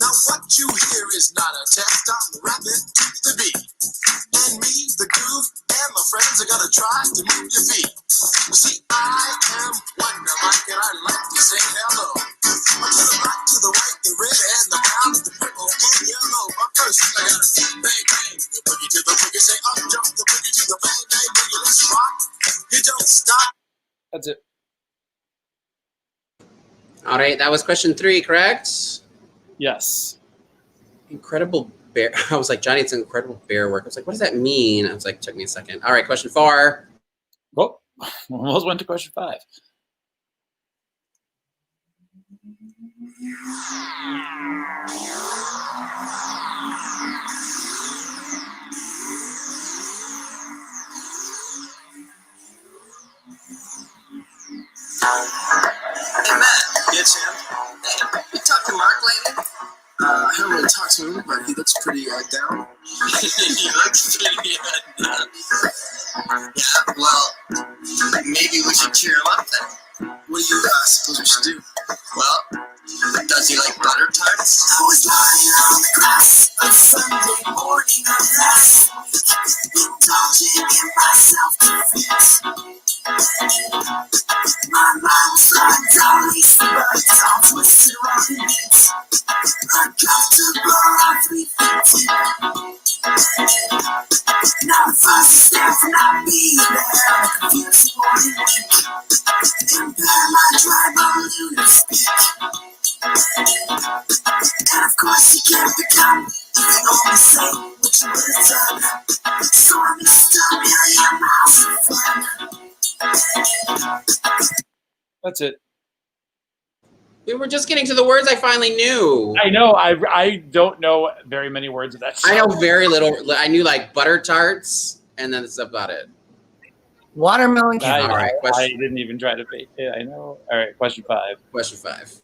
Now what you hear is not a test, I'm rapping to the beat. And me, the groove, and my friends are gonna try to move your feet. You see, I am Wonder Mike, and I like to say hello. Up to the right, to the white, the red, and the brown, the purple, and yellow. But first, I gotta bang, bang, the boogie to the boogie. Say up, jump the boogie to the bang, bang, boogie. Let's rock. You don't stop. That's it. All right, that was question 3, correct? Yes. Incredible bear. I was like, Johnny, it's incredible bear work. I was like, what does that mean? I was like, took me a second. All right, question 4. Oh, almost went to question 5. Hey, Matt. Yeah, Sam. Hey, you talked to Mark lately? I haven't really talked to him, but he looks pretty down. He looks pretty down. Yeah, well, maybe we should cheer him up then. What do you suppose we should do? Well, does he like butter tarts? I was lying on the grass on Sunday morning of that, indulging in my self-defense. My mom started dolly, but all twisted around the knees. Uncomfortable on 3 feet. Now the fuss is there for not being there. A confusing morning wink. Impair my dry balloon to speak. And of course you can't become. You can only say what you would have done. So I missed a million miles of fun. That's it. We were just getting to the words I finally knew. I know. I don't know very many words of that song. I know very little. I knew like butter tarts, and then that's about it. Watermelon I, candy. All right, I question. didn't even try to bait it. I know. All right, question 5. Question 5.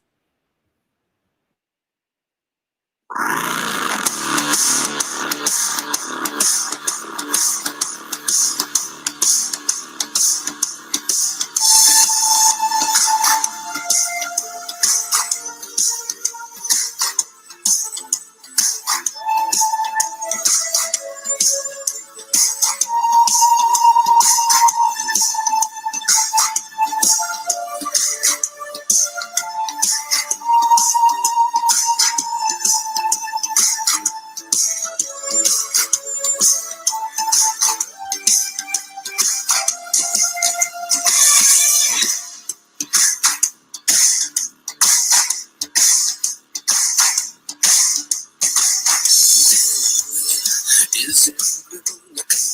Is it gonna come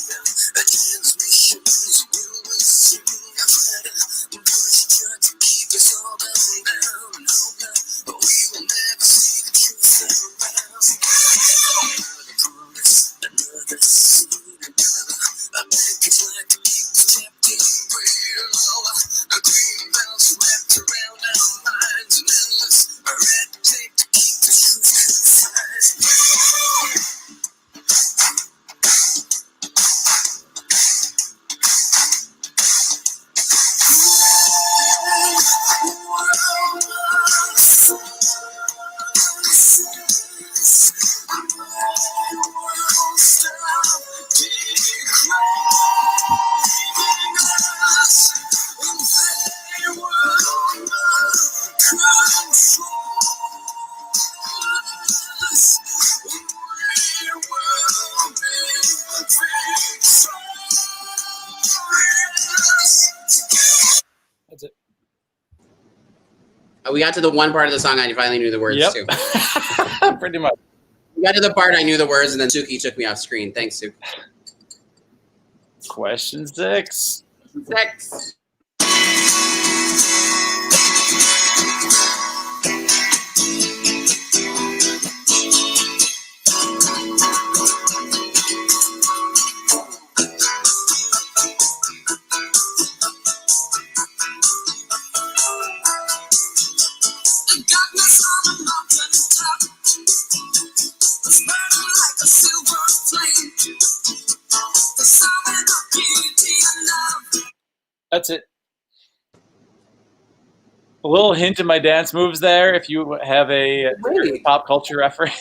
a transmission? You will see a friend. She tried to keep us all down. But we will never see the truth around. Another promise, another seed, a package like to keep us kept in real. A green belt wrapped around our minds, and endless red tape to keep the truth confined. That's it. We got to the one part of the song I finally knew the words Yep. to. Pretty much. We got to the part I knew the words, and then Suki took me off screen. Thanks, Suki. Question 6. 6. That's it. A little hint of my dance moves there if you have a Great. pop culture reference.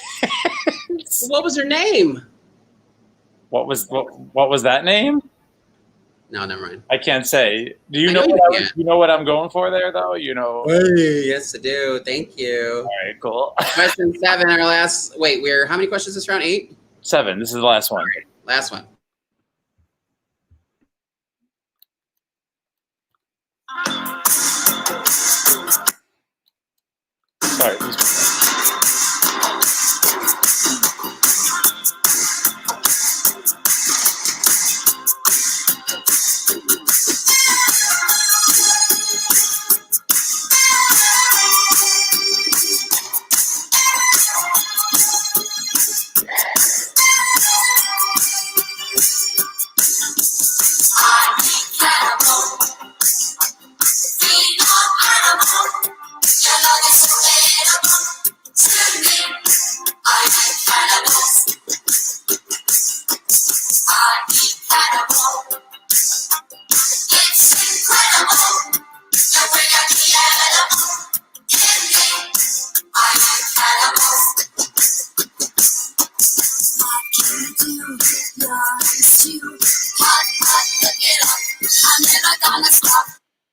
What was her name? What was that name? No, never mind. I can't say. Do you I know know you what can't. you know what I'm going for there though? You know. Hey, yes, I do. Thank you. All right, cool. Question 7, our last. Wait, we're how many questions this round? 8? 7. This is the last one. Last one. Sorry.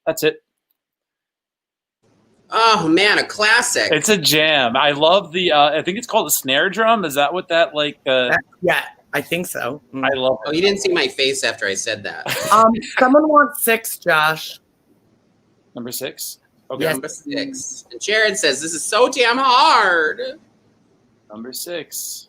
That's it. Oh man, a classic. It's a jam. I love the. I think it's called a snare drum. Is that what that like? Yeah, I think so. I love. Oh, you didn't see my face after I said that. Someone wants 6, Josh. Number 6. Okay. Yes. Number 6. And Jared says this is so damn hard. Number 6.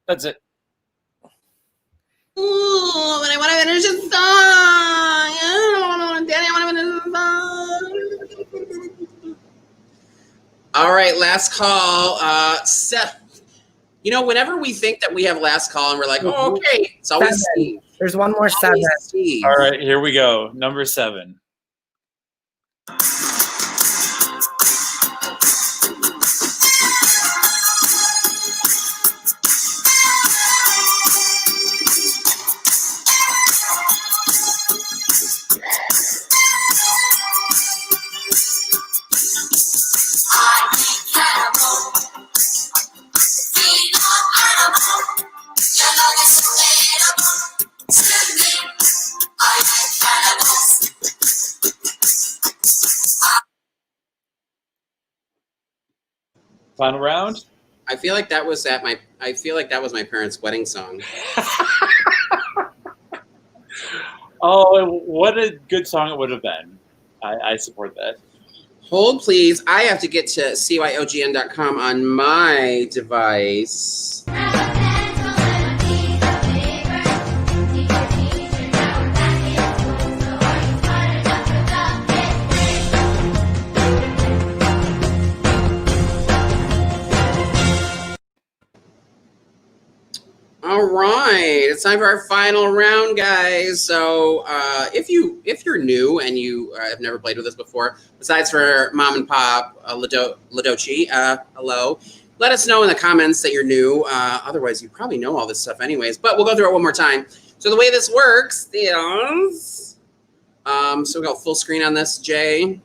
That's it. Ooh, but I want to finish the song. Daddy, I want to finish the song. All right, last call. Seth. You know, whenever we think that we have last call and we're like, oh, okay, it's always 7. Steve. There's one more 7. Steve. All right, here we go. Number 7. Final round. I feel like that was my parents' wedding song. Oh, what a good song it would have been. I support that. Hold, please. I have to get to cyogn.com on my device. All right, it's time for our final round, guys. So if you're new and you have never played with us before, besides for Mom and Pop Ladochi, hello. Let us know in the comments that you're new. Otherwise, you probably know all this stuff anyways. But we'll go through it one more time. So the way this works is, so we go full screen on this, Jay,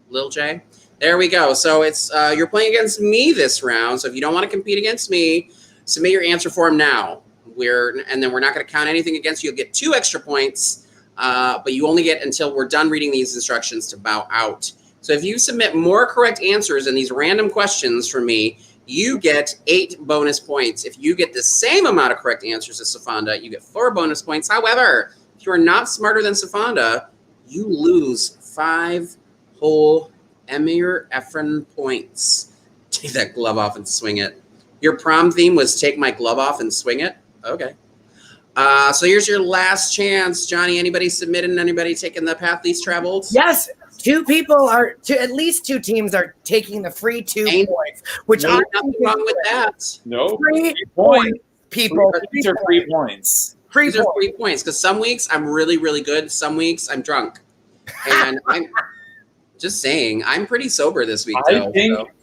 Lil J. There we go. So it's you're playing against me this round. So if you don't want to compete against me, submit your answer form now. And then we're not going to count anything against you. You'll get 2 extra points, but you only get until we're done reading these instructions to bow out. So if you submit more correct answers in these random questions from me, you get 8 bonus points. If you get the same amount of correct answers as Sofonda, you get 4 bonus points. However, if you are not smarter than Sofonda, you lose 5 whole Emir Efren points. Take that glove off and swing it. Your prom theme was take my glove off and swing it? Okay. So here's your last chance. Johnny, anybody submitting? Anybody taking the path least traveled? Yes. 2 people at least 2 teams are taking the free 2 points, which Ain't nothing wrong with that. No. 3 points, people. These are 3 points. These are 3 points because some weeks I'm really, really good. Some weeks I'm drunk. And I'm just saying, I'm pretty sober this week.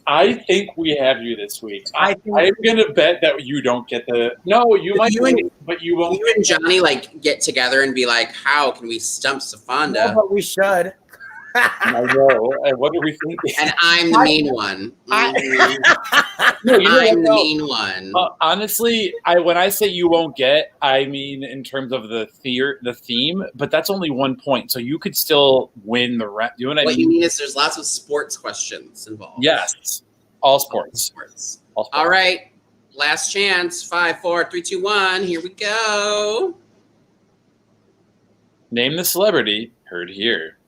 I think we have you this week. I'm going to bet that you don't get the. No, you might, but you won't. You and Johnny like get together and be like, "How can we stump Sofonda?" No, but we should. I know. And what are we thinking? And I'm the mean one. No, you know I'm what, the though? mean one. Honestly, when I say you won't get, I mean in terms of the theme, but that's only 1 point, so you could still win the rest. You know what I What mean? you mean is there's lots of sports questions involved. Yes, all sports. All sports. All right, last chance. 5, 4, 3, 2, 1. Here we go. Name the celebrity heard here.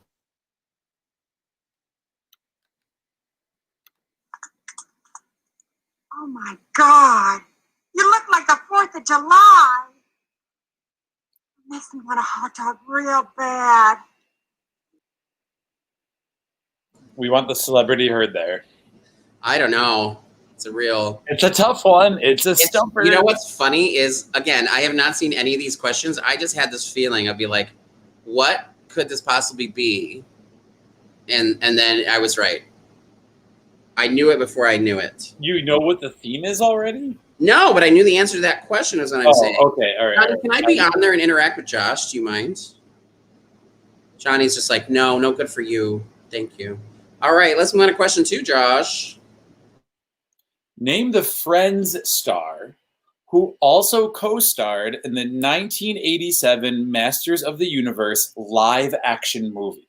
Oh my God. You look like the 4th of July. It makes me want a hot dog real bad. We want the celebrity heard there. I don't know. It's a tough one. It's a stumper. You know what's funny is, again, I have not seen any of these questions. I just had this feeling. I'd be like, what could this possibly be? And then I was right. I knew it before I knew it. You know what the theme is already? No, but I knew the answer to that question is what I'm saying. Okay, all right. Can I be on there and interact with Josh? Do you mind? Johnny's just like, no good for you. Thank you. All right, let's move on to question 2, Josh. Name the Friends star who also co-starred in the 1987 Masters of the Universe live-action movie.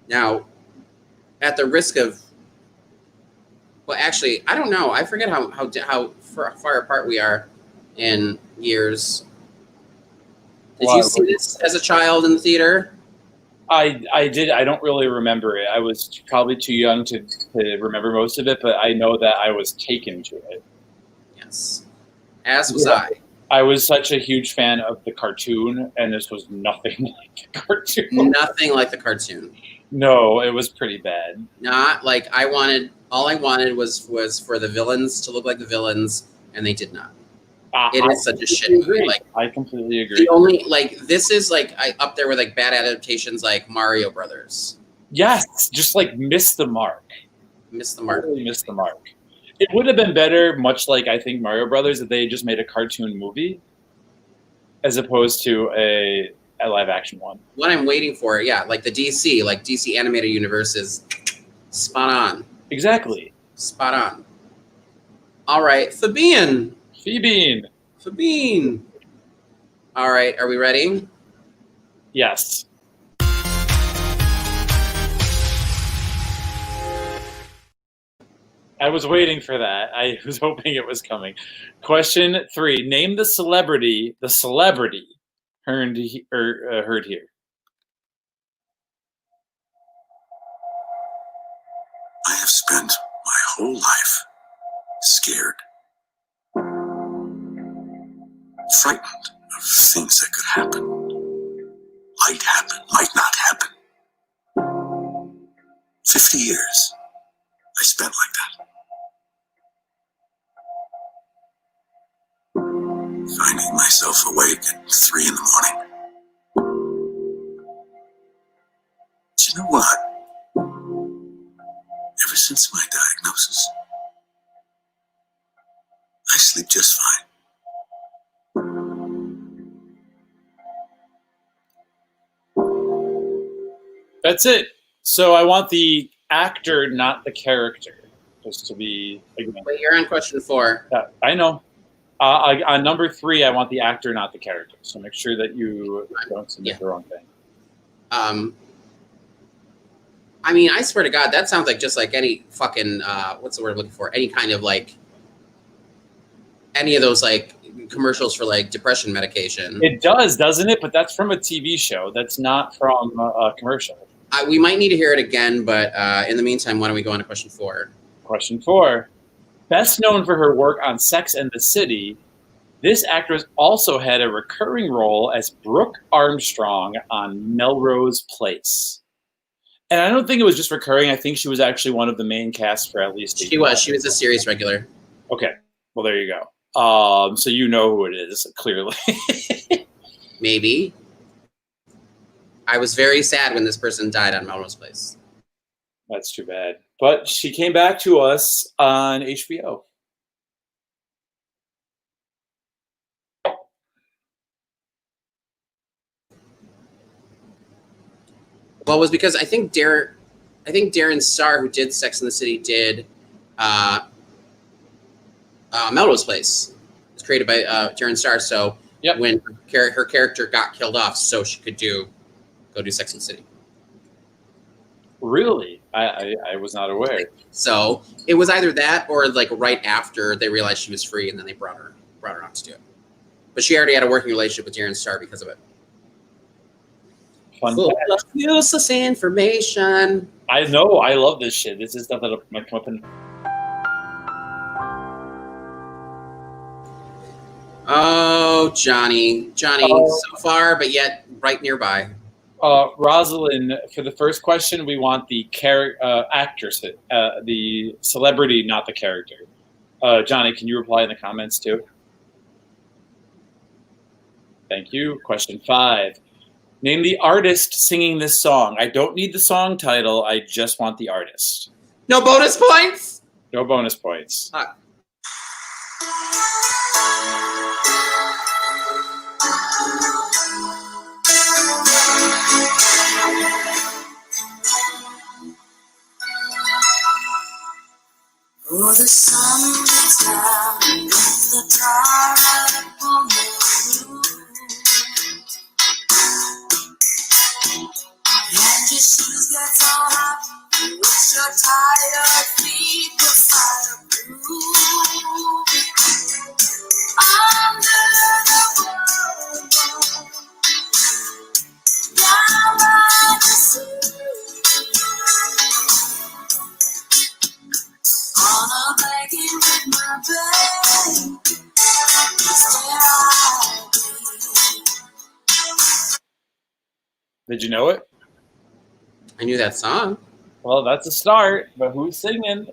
Now, at the risk of, well, actually, I don't know. I forget how far apart we are in years. Did you see this as a child in the theater? I did. I don't really remember it. I was probably too young to remember most of it, but I know that I was taken to it. Yes. As was I. I was such a huge fan of the cartoon, and this was nothing like the cartoon. Nothing like the cartoon. No, it was pretty bad. Not like all I wanted was for the villains to look like the villains, and they did not. It is such a shit movie. Like, I completely agree. The only, like, this is like up there with like bad adaptations like Mario Brothers. Yes, just like missed the mark. Missed the mark. Totally missed the mark. It would have been better, much like I think Mario Brothers, if they just made a cartoon movie as opposed to a live action one. What I'm waiting for, yeah, like the DC animated universe is spot on. Exactly. Spot on. All right, Fabian. All right, are we ready? Yes. I was waiting for that. I was hoping it was coming. Question 3. Name the celebrity heard here. I have spent my whole life scared, frightened of things that could happen, might happen, might not happen. 50 years I spent like that. Finding myself awake at 3 in the morning. Do you know what? Ever since my diagnosis, I sleep just fine. That's it. So I want the actor, not the character. Just to be again. Wait, you're on question 4. I know. On number 3, I want the actor, not the character. So make sure that you don't submit the wrong thing. I mean, I swear to God, that sounds like just like any fucking what's the word I'm looking for? Any kind of like any of those like commercials for like depression medication. It does, doesn't it? But that's from a TV show. That's not from a commercial. We might need to hear it again, but in the meantime, why don't we go on to question 4? Question 4. Best known for her work on Sex and the City, this actress also had a recurring role as Brooke Armstrong on Melrose Place. And I don't think it was just recurring. I think she was actually one of the main cast for at least. She was a series regular. Okay. Well, there you go. So you know who it is, clearly. Maybe. I was very sad when this person died on Melrose Place. That's too bad. But she came back to us on HBO. Well, it was because I think Darren Star, who did Sex and the City, did Melrose Place. It was created by Darren Star. So when her character got killed off, so she could go do Sex and the City. Really? I was not aware. So it was either that or like right after they realized she was free, and then they brought her on to do it. But she already had a working relationship with Darren Star because of it. Fun Full of useless information. I know. I love this shit. This is stuff that might come up in. Oh, Johnny, so far, but yet right nearby. Rosalind, for the first question, we want the actress, the celebrity, not the character. Johnny, can you reply in the comments too? Thank you. Question 5. Name the artist singing this song. I don't need the song title. I just want the artist. No bonus points? No bonus points. Oh, the sun beats down and leaves the twilight upon the roof, and your shoes get so hot, you wish your tired feet would find a groove. Under the boardwalk, down by the sea, on a blanket with my babe, that's where I'll be. Did you know it? I knew that song. Well, that's a start, but who's singing?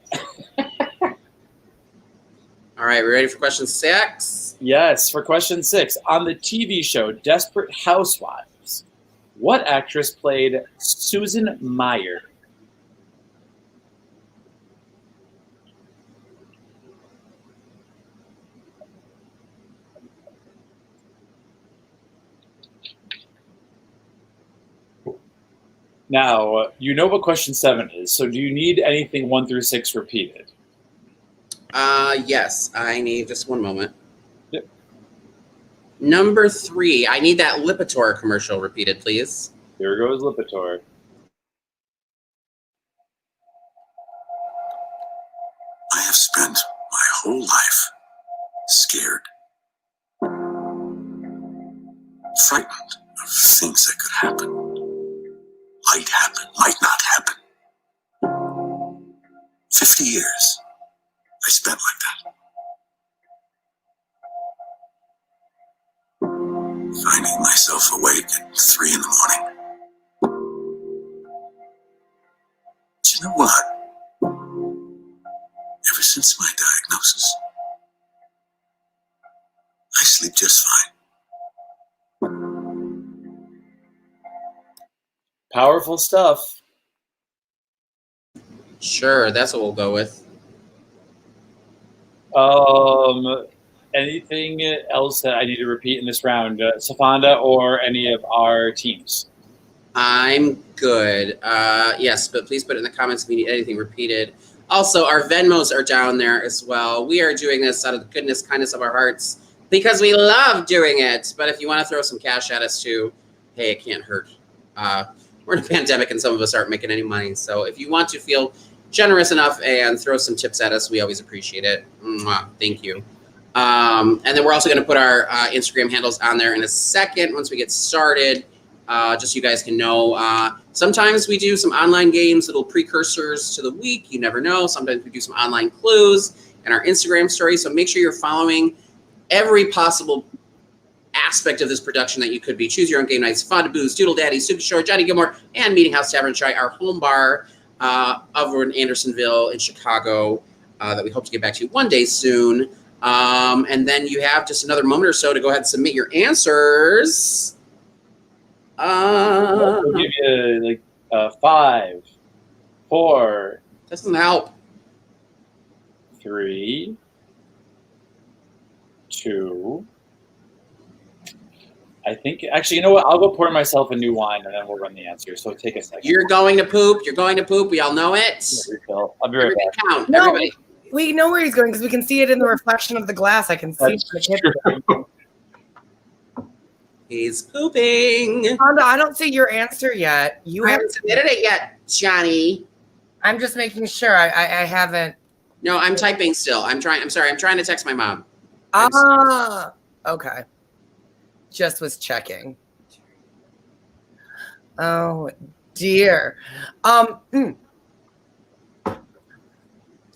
All right, we ready for question 6? Yes, for question 6. On the TV show Desperate Housewives, what actress played Susan Meyer? Now, you know what question 7 is, so do you need anything 1 through 6 repeated? Yes, I need just one moment. Yep. Number 3, I need that Lipitor commercial repeated, please. Here goes Lipitor. I have spent my whole life scared, frightened of things that could happen. Might happen, might not happen. 50 years I spent like that. Finding myself awake at 3 in the morning. Do you know what? Ever since my diagnosis, I sleep just fine. Powerful stuff. Sure, that's what we'll go with. Anything else that I need to repeat in this round? Sofonda or any of our teams? I'm good. Yes, but please put it in the comments if you need anything repeated. Also, our Venmos are down there as well. We are doing this out of the goodness, kindness of our hearts because we love doing it. But if you want to throw some cash at us too, hey, it can't hurt. We're in a pandemic and some of us aren't making any money. So if you want to feel generous enough and throw some tips at us, we always appreciate it. Mwah, thank you. And then we're also going to put our Instagram handles on there in a second once we get started. Just so you guys can know. Sometimes we do some online games, little precursors to the week. You never know. Sometimes we do some online clues in our Instagram stories. So make sure you're following every possible aspect of this production that you could be. Choose Your Own Game Nights, Sofonda, Booz, Doodle Daddy, Super Shore, Johnny Gilmore, and Meeting House Tavern Chai, our home bar over in Andersonville in Chicago that we hope to get back to one day soon. And then you have just another moment or so to go ahead and submit your answers. We'll give you like 5, 4. Doesn't help. 3, 2. I I think actually, you know what? I'll go pour myself a new wine and then we'll run the answer. So take a second. You're going to poop. You're going to poop. We all know it. I'll be right Everybody back. count. No, Everybody. we know where he's going because we can see it in the reflection of the glass. I can see it. He's pooping. Sofonda, I don't see your answer yet. You I haven't. haven't submitted it yet, Johnny. I'm just making sure. I haven't. No, I'm typing still. I'm trying to text my mom. Okay. Just was checking. Oh dear.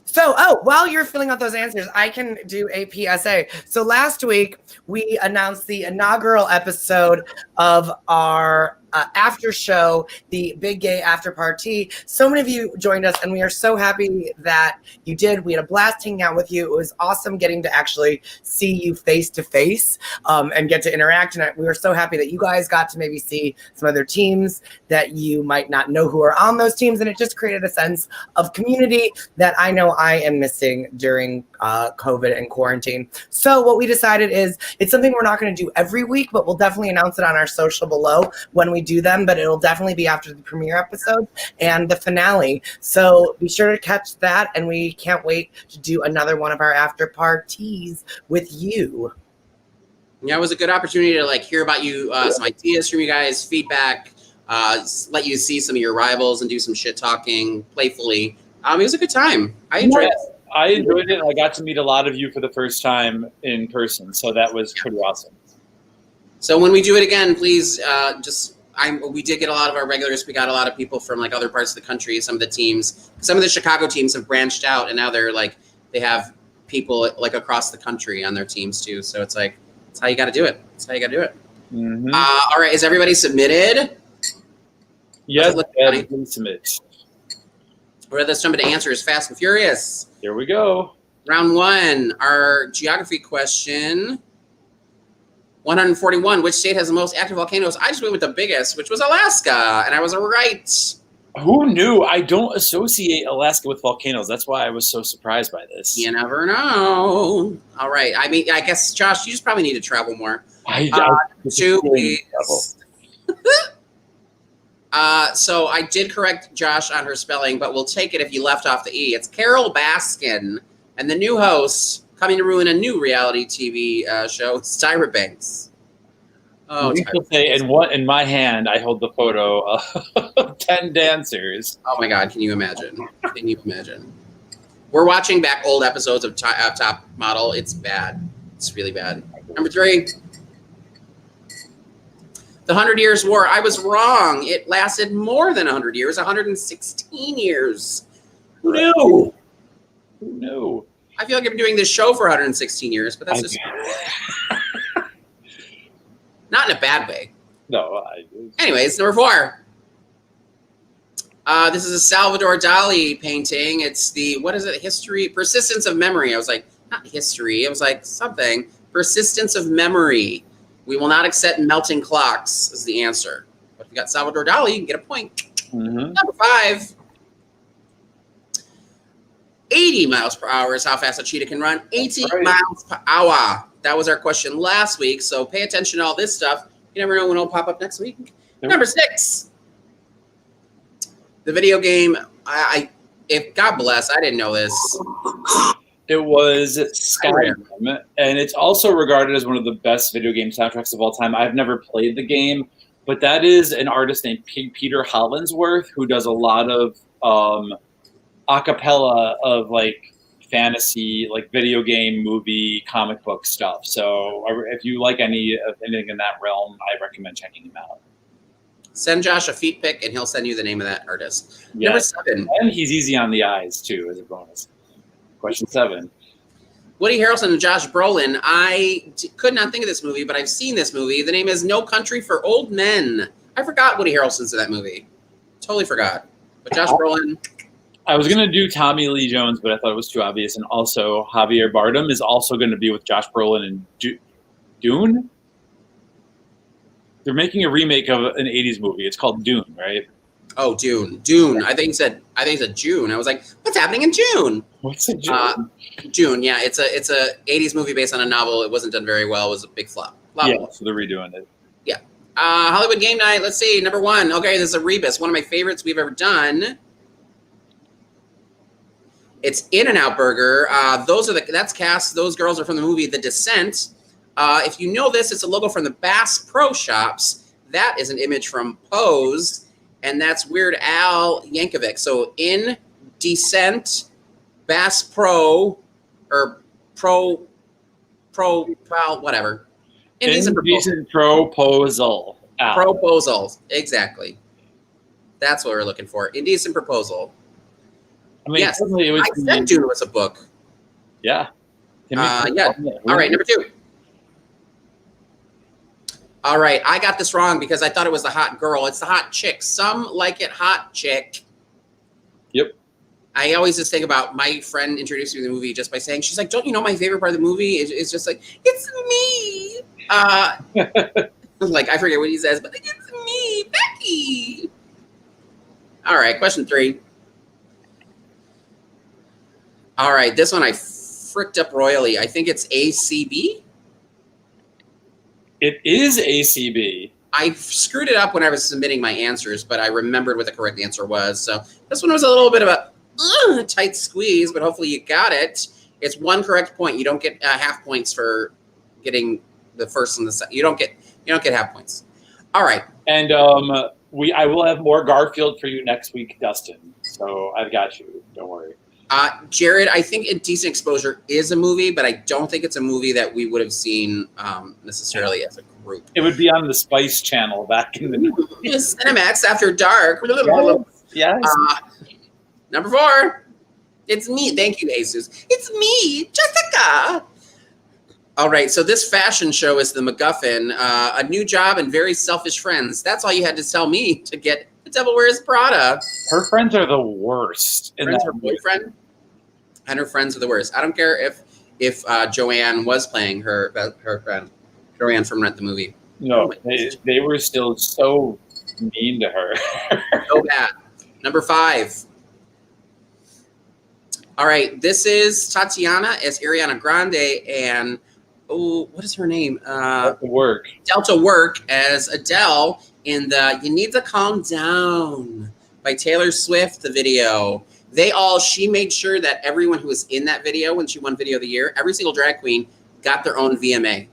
So, while you're filling out those answers, I can do a PSA. So last week, we announced the inaugural episode of our after show, the Big Gay After Party. So many of you joined us, and we are so happy that you did. We had a blast hanging out with you. It was awesome getting to actually see you face to face and get to interact. And we were so happy that you guys got to maybe see some other teams that you might not know who are on those teams. And it just created a sense of community that I know I am missing during COVID and quarantine. So what we decided is it's something we're not going to do every week, but we'll definitely announce it on our social below when we do them, but it'll definitely be after the premiere episode and the finale. So be sure to catch that, and we can't wait to do another one of our after parties with you. Yeah, it was a good opportunity to hear about you, some ideas from you guys, feedback, let you see some of your rivals and do some shit talking playfully. It was a good time. I enjoyed it. I enjoyed it. I got to meet a lot of you for the first time in person, so that was pretty awesome. So when we do it again, please we did get a lot of our regulars. We got a lot of people from other parts of the country. Some of the teams, some of the Chicago teams have branched out, and now they're they have people across the country on their teams too. So it's it's how you got to do it. It's how you got to do it. Mm-hmm. All right, is everybody submitted? Yes, please submit. All right, let's jump into answers fast and furious. Here we go. Round one, our geography question. 141, which state has the most active volcanoes? I just went with the biggest, which was Alaska, and I was right. Who knew? I don't associate Alaska with volcanoes. That's why I was so surprised by this. You never know. All right. I mean, I guess, Josh, you just probably need to travel more. So I did correct Josh on her spelling, but we'll take it if you left off the E. It's Carol Baskin, and the new host coming to ruin a new reality TV show, Tyra Banks. Oh, in my hand, I hold the photo of 10 dancers. Oh my God, can you imagine? Can you imagine? We're watching back old episodes of Top Model. It's bad. It's really bad. Number 3. The 100 Years' War. I was wrong. It lasted more than 100 years, 116 years. Who knew? Who knew? I feel like I've been doing this show for 116 years, but that's just not in a bad way. No. Anyways, number 4. This is a Salvador Dali painting. It's the, what is it? History, Persistence of Memory. I was like, not history. I was like, something. Persistence of Memory. We will not accept melting clocks is the answer. But if you got Salvador Dali, you can get a point. Mm-hmm. Number 5. 80 miles per hour is how fast a cheetah can run. 80 miles per hour. That was our question last week, so pay attention to all this stuff. You never know when it'll pop up next week. Nope. Number 6. The video game, if God bless, I didn't know this. It was Skyrim, and it's also regarded as one of the best video game soundtracks of all time. I've never played the game, but that is an artist named Peter Hollinsworth who does a lot of a cappella of fantasy, video game, movie, comic book stuff. So if you like anything in that realm, I recommend checking him out. Send Josh a feet pic, and he'll send you the name of that artist. Yes. Number 7. And he's easy on the eyes, too, as a bonus. Question 7. Woody Harrelson and Josh Brolin. I could not think of this movie, but I've seen this movie. The name is No Country for Old Men. I forgot Woody Harrelson's in that movie. Totally forgot. But Josh Brolin. I was going to do Tommy Lee Jones, but I thought it was too obvious. And also, Javier Bardem is also going to be with Josh Brolin in Dune. They're making a remake of an 80s movie. It's called Dune, right? Oh, Dune. Dune. I think he said June. I was like, what's happening in June? What's a June? June, yeah. It's a 80s movie based on a novel. It wasn't done very well. It was a big flop. So they're redoing it. Hollywood Game Night. Let's see. Number 1. Okay, this is a rebus. One of my favorites we've ever done. It's In-N-Out Burger. That's cast. Those girls are from the movie The Descent. If you know this, it's a logo from the Bass Pro Shops. That is an image from Pose, and that's Weird Al Yankovic. So In Descent, Bass Pro, or Pro, whatever. Indecent proposal. Al. Proposal, exactly. That's what we're looking for. Indecent proposal. I mean, Yes, certainly it was. I said Dune was a book. Yeah. Yeah. All right, number 2. All right, I got this wrong because I thought it was the hot girl. It's the hot chick. Some like it hot chick. Yep. I always just think about my friend introducing me to the movie just by saying, she's like, don't you know my favorite part of the movie? It's just like, it's me. Like, I forget what he says, but like, it's me, Becky. All right, question 3. All right, this one I fricked up royally. I think it's ACB. It is ACB. I screwed it up when I was submitting my answers, but I remembered what the correct answer was. So this one was a little bit of a tight squeeze, but hopefully you got it. It's 1 correct point. You don't get half points for getting the first and the second. You don't get half points. All right. And I will have more Garfield for you next week, Dustin. So I've got you. Don't worry. Jared, I think Indecent Exposure is a movie, but I don't think it's a movie that we would have seen necessarily as a group. It would be on the Spice Channel back in the Cinemax After Dark. Yes. Number 4. It's me. Thank you, Jesus. It's me, Jessica. All right, so this fashion show is the MacGuffin. A new job and very selfish friends. That's all you had to tell me to get The Devil Wears Prada. Her friends are the worst. Her boyfriend and her friends are the worst. I don't care if Joanne was playing her friend, Joanne from Rent the Movie. No, they were still so mean to her. So bad. Number 5. All right, this is Tatiana as Ariana Grande and what is her name? Delta Work as Adele in the You Need to Calm Down by Taylor Swift, the video. She made sure that everyone who was in that video when she won Video of the Year, every single drag queen got their own VMA.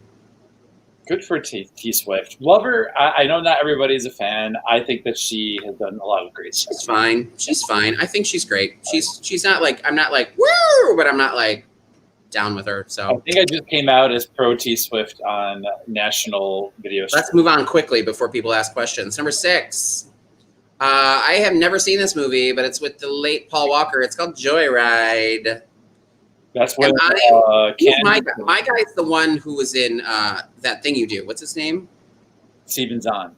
Good for T Swift. Love her. I know not everybody's a fan. I think that she has done a lot of great stuff. She's fine. She's fine. I think she's great. She's not like, I'm not like, woo, but I'm not like down with her. So I think I just came out as pro T Swift on national video. Let's move on quickly before people ask questions. Number 6. I have never seen this movie, but it's with the late Paul Walker. It's called Joyride. That's what my guy's the one who was in That Thing You Do. What's his name? Steven Zahn.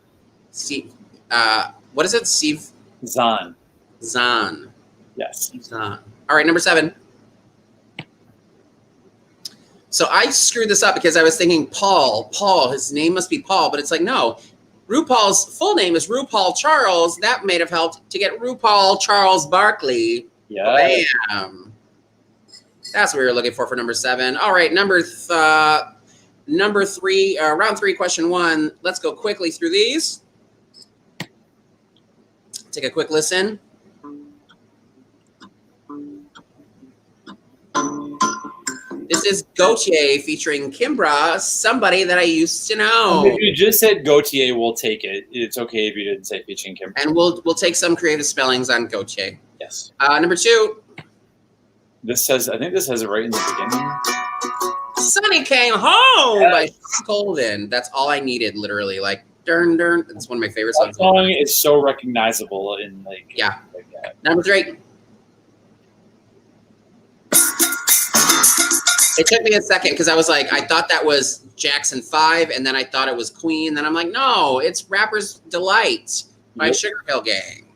What is it? Steve Zahn. Zahn. Yes. Zahn. All right, number 7. So I screwed this up because I was thinking Paul. His name must be Paul, but it's like, no. RuPaul's full name is RuPaul Charles. That may have helped to get RuPaul Charles Barkley. Yeah. Bam. That's what we were looking for number 7. All right, number 3, round 3, question 1. Let's go quickly through these. Take a quick listen. This is Gautier featuring Kimbra, somebody that I used to know. If you just said Gautier, we'll take it. It's okay if you didn't say featuring Kimbra. And we'll take some creative spellings on Gautier. Yes. Number 2. I think this has it right in the beginning. Sonny Came Home by Sean Colvin. That's all I needed, literally. Like, dun, dun. It's one of my favorite songs. That song is so recognizable in like that. Number 3. It took me a second because I was like, I thought that was Jackson 5, and then I thought it was Queen. Then I'm like, no, it's Rapper's Delight by Sugar Hill Gang.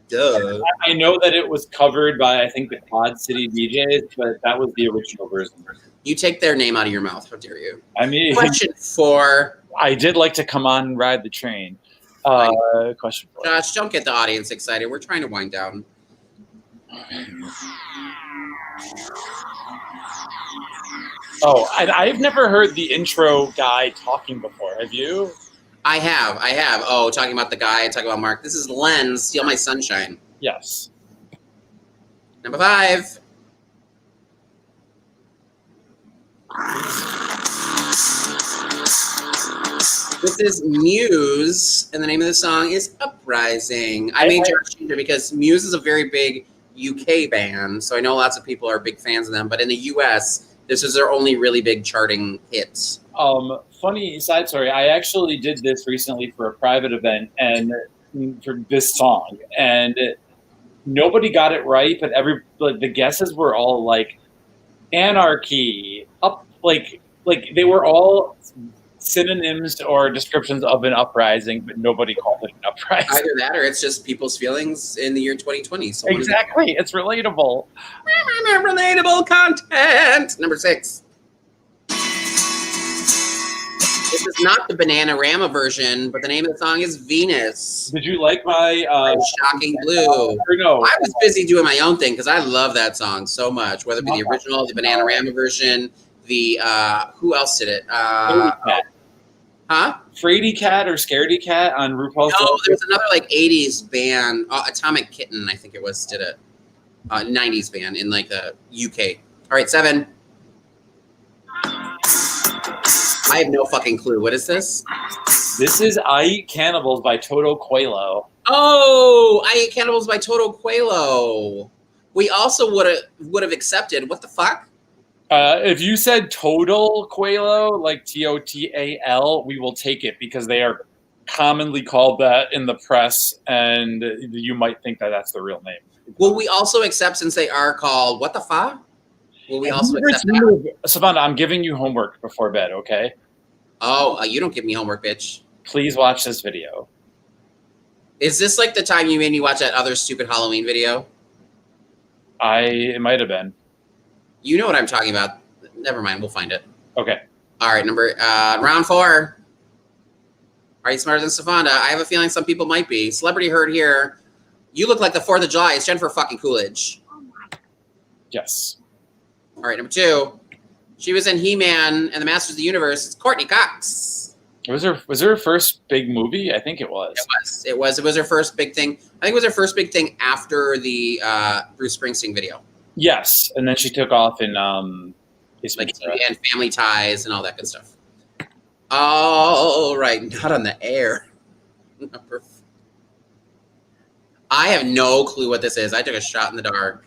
Duh. I know that it was covered by, I think, the Quad City DJs, but that was the original version. You take their name out of your mouth. How dare you? I mean, question 4. I did like to come on and ride the train. Question 4. Josh, don't get the audience excited. We're trying to wind down. Oh, I've never heard the intro guy talking before. Have you? I have. Oh, talking about the guy, talking about Mark. This is Len, Steal My Sunshine. Yes. Number 5. This is Muse, and the name of the song is Uprising. I made George change it because Muse is a very big UK band, so I know lots of people are big fans of them, but in the US, this is their only really big charting hit. Funny side story, I actually did this recently for a private event and for this song, and nobody got it right, but the guesses were all like anarchy, up, like they were all synonyms or descriptions of an uprising, but nobody called it an uprising. Either that or it's just people's feelings in the year 2020. So exactly. It's relatable. Relatable content. Number 6. This is not the Bananarama version, but the name of the song is Venus. Did you like my Shocking Blue? No. I was busy doing my own thing because I love that song so much, whether it be the original, the Bananarama version, the who else did it? Fraidy Cat or Scaredy Cat on RuPaul's. No, there's another like 80s band, Atomic Kitten, I think it was, did it. 90s band in like the UK. All right, 7. I have no fucking clue. What is this? This is I Eat Cannibals by Toto Coelho. Oh, I Eat Cannibals by Toto Coelho. We also would have accepted. What the fuck? If you said Total Coelho, like Total, we will take it because they are commonly called that in the press, and you might think that that's the real name. Will we also accept, since they are called what the fuck? Will we also accept that? Sofonda, I'm giving you homework before bed, okay? Oh, you don't give me homework, bitch. Please watch this video. Is this like the time you made me watch that other stupid Halloween video? It might have been. You know what I'm talking about. Never mind, we'll find it. Okay. All right, round 4. Are you smarter than Sofonda? I have a feeling some people might be. Celebrity heard here. You look like the 4th of July. It's Jennifer fucking Coolidge. Yes. All right, number 2. She was in He-Man and the Masters of the Universe. It's Courtney Cox. Was her first big movie? I think it was. It was her first big thing. I think it was her first big thing after the Bruce Springsteen video. Yes, and then she took off in and Family Ties and all that good stuff. All right, not on the air. I have no clue what this is. I took a shot in the dark.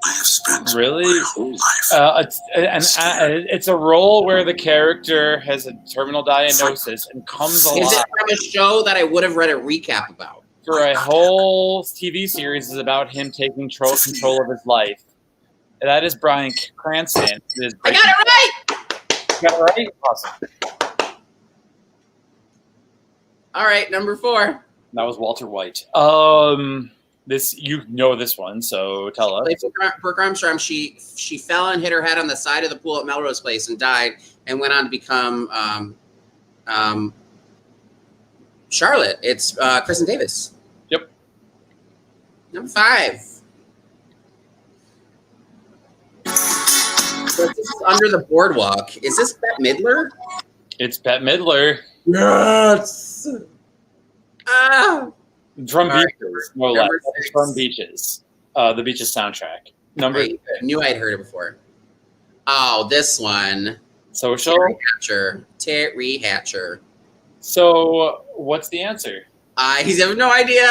I have spent really my whole life. It's a role where the character has a terminal diagnosis and comes alive. Is it from a show that I would have read a recap about? For a whole TV series is about him taking control of his life. That is Bryan Cranston. I got it right! You got it right? Awesome. All right, number 4. That was Walter White. This, you know this one, so tell us. Brooke Armstrong, she fell and hit her head on the side of the pool at Melrose Place and died, and went on to become Charlotte. It's Kristen Davis. Yep. Number 5. So this is Under the Boardwalk. Is this Bette Midler? It's Bette Midler. Yes. From All Beaches. No less. From Beaches. The Beaches soundtrack. I knew I'd heard it before. Oh, this one. Social? Terry Hatcher. So, what's the answer? I have no idea.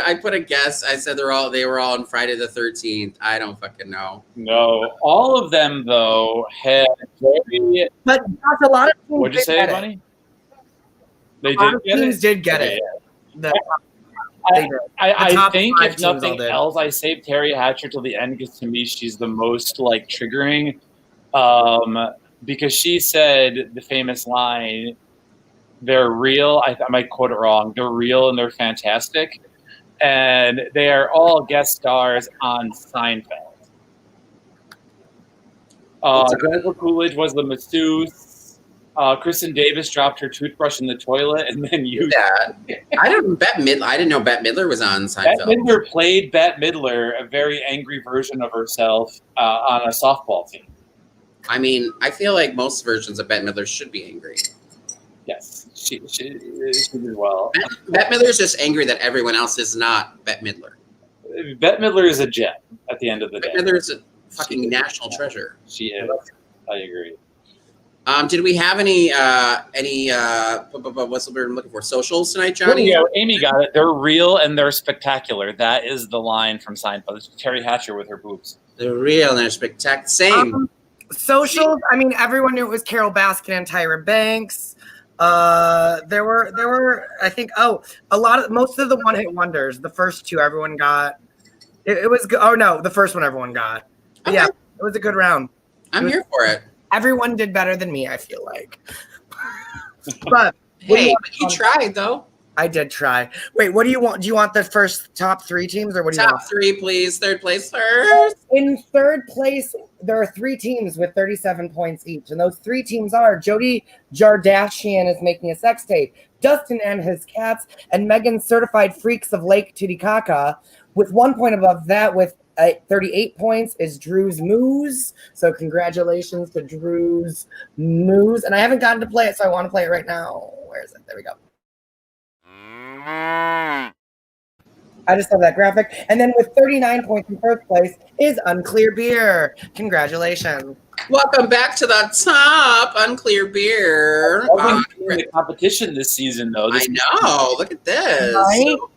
I put a guess. I said they were all on Friday the 13th. I don't fucking know. No. All of them, though, had very... But a lot of teams What'd you say, Bunny? They did get it. I think if nothing else, I saved Terry Hatcher till the end because to me she's the most like triggering, because she said the famous line, "They're real." I might quote it wrong. They're real and they're fantastic, and they are all guest stars on Seinfeld. Jennifer Coolidge was the masseuse. Kristen Davis dropped her toothbrush in the toilet and then used that. I didn't know Bette Midler was on Seinfeld. Bette Midler played Bette Midler, a very angry version of herself, on a softball team. I mean, I feel like most versions of Bette Midler should be angry. Yes, She did well. Bette Midler is just angry that everyone else is not Bette Midler. Bette Midler is a gem at the end of the day. Bette Midler is a fucking national treasure. She is. I agree. Did we have any what's the word I'm looking for? Socials tonight, Johnny? Yeah, Amy got it. They're real and they're spectacular. That is the line from Seinfeld. It's Terry Hatcher with her boobs. They're real and they're spectacular. Same. Socials. I mean, everyone knew it was Carol Baskin and Tyra Banks. There were. I think. Most of the one-hit wonders. The first two, everyone got. It was. Oh no, the first one everyone got. Okay. Yeah, it was a good round. I'm here for it. Everyone did better than me, I feel like. But hey, but you tried though. I did try. Wait, what do you want? Do you want the first top three teams, or what do you want? Top three, please. Third place first. In third place, there are three teams with 37 points each, and those three teams are Jody Jardashian is making a sex tape, Dustin and his cats, and Megan's certified freaks of Lake Titicaca. With 1 point above that, with 38 points, is Drew's Moose. So congratulations to Drew's Moose. And I haven't gotten to play it, so I want to play it right now. Where is it? There we go. I just love that graphic. And then with 39 points in first place is Unclear Beer. Congratulations. Welcome back to the top, Unclear Beer. The competition this season, though. I know. Look at this. Right? So,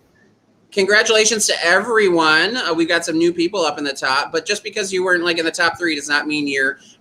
congratulations to everyone. We've got some new people up in the top, but just because you weren't like in the top three does not mean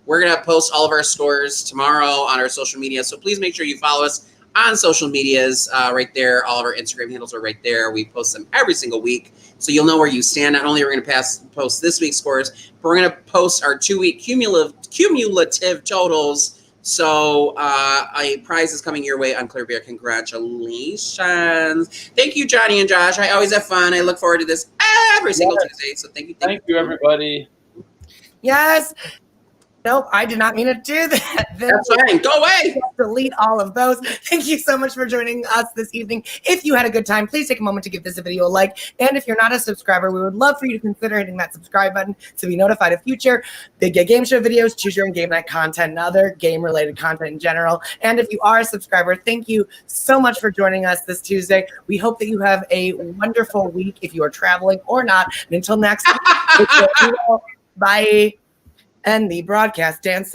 we're going to post all of our scores tomorrow on our social media. So please make sure you follow us on social medias right there. All of our Instagram handles are right there. We post them every single week. So you'll know where you stand. Not only are we going to post this week's scores, but we're going to post our 2-week cumulative totals. So a prize is coming your way on Clear Beer. Congratulations. Thank you, Johnny and Josh. I always have fun. I look forward to this every single Tuesday. So thank you. Thank you, everybody. Yes. Nope, I did not mean to do that. That's fine. Go away. Delete all of those. Thank you so much for joining us this evening. If you had a good time, please take a moment to give this video a like. And if you're not a subscriber, we would love for you to consider hitting that subscribe button to be notified of future Big Gay Game Show videos, choose your own game night content, and other game-related content in general. And if you are a subscriber, thank you so much for joining us this Tuesday. We hope that you have a wonderful week if you are traveling or not. And until next week, bye. And the broadcast dances.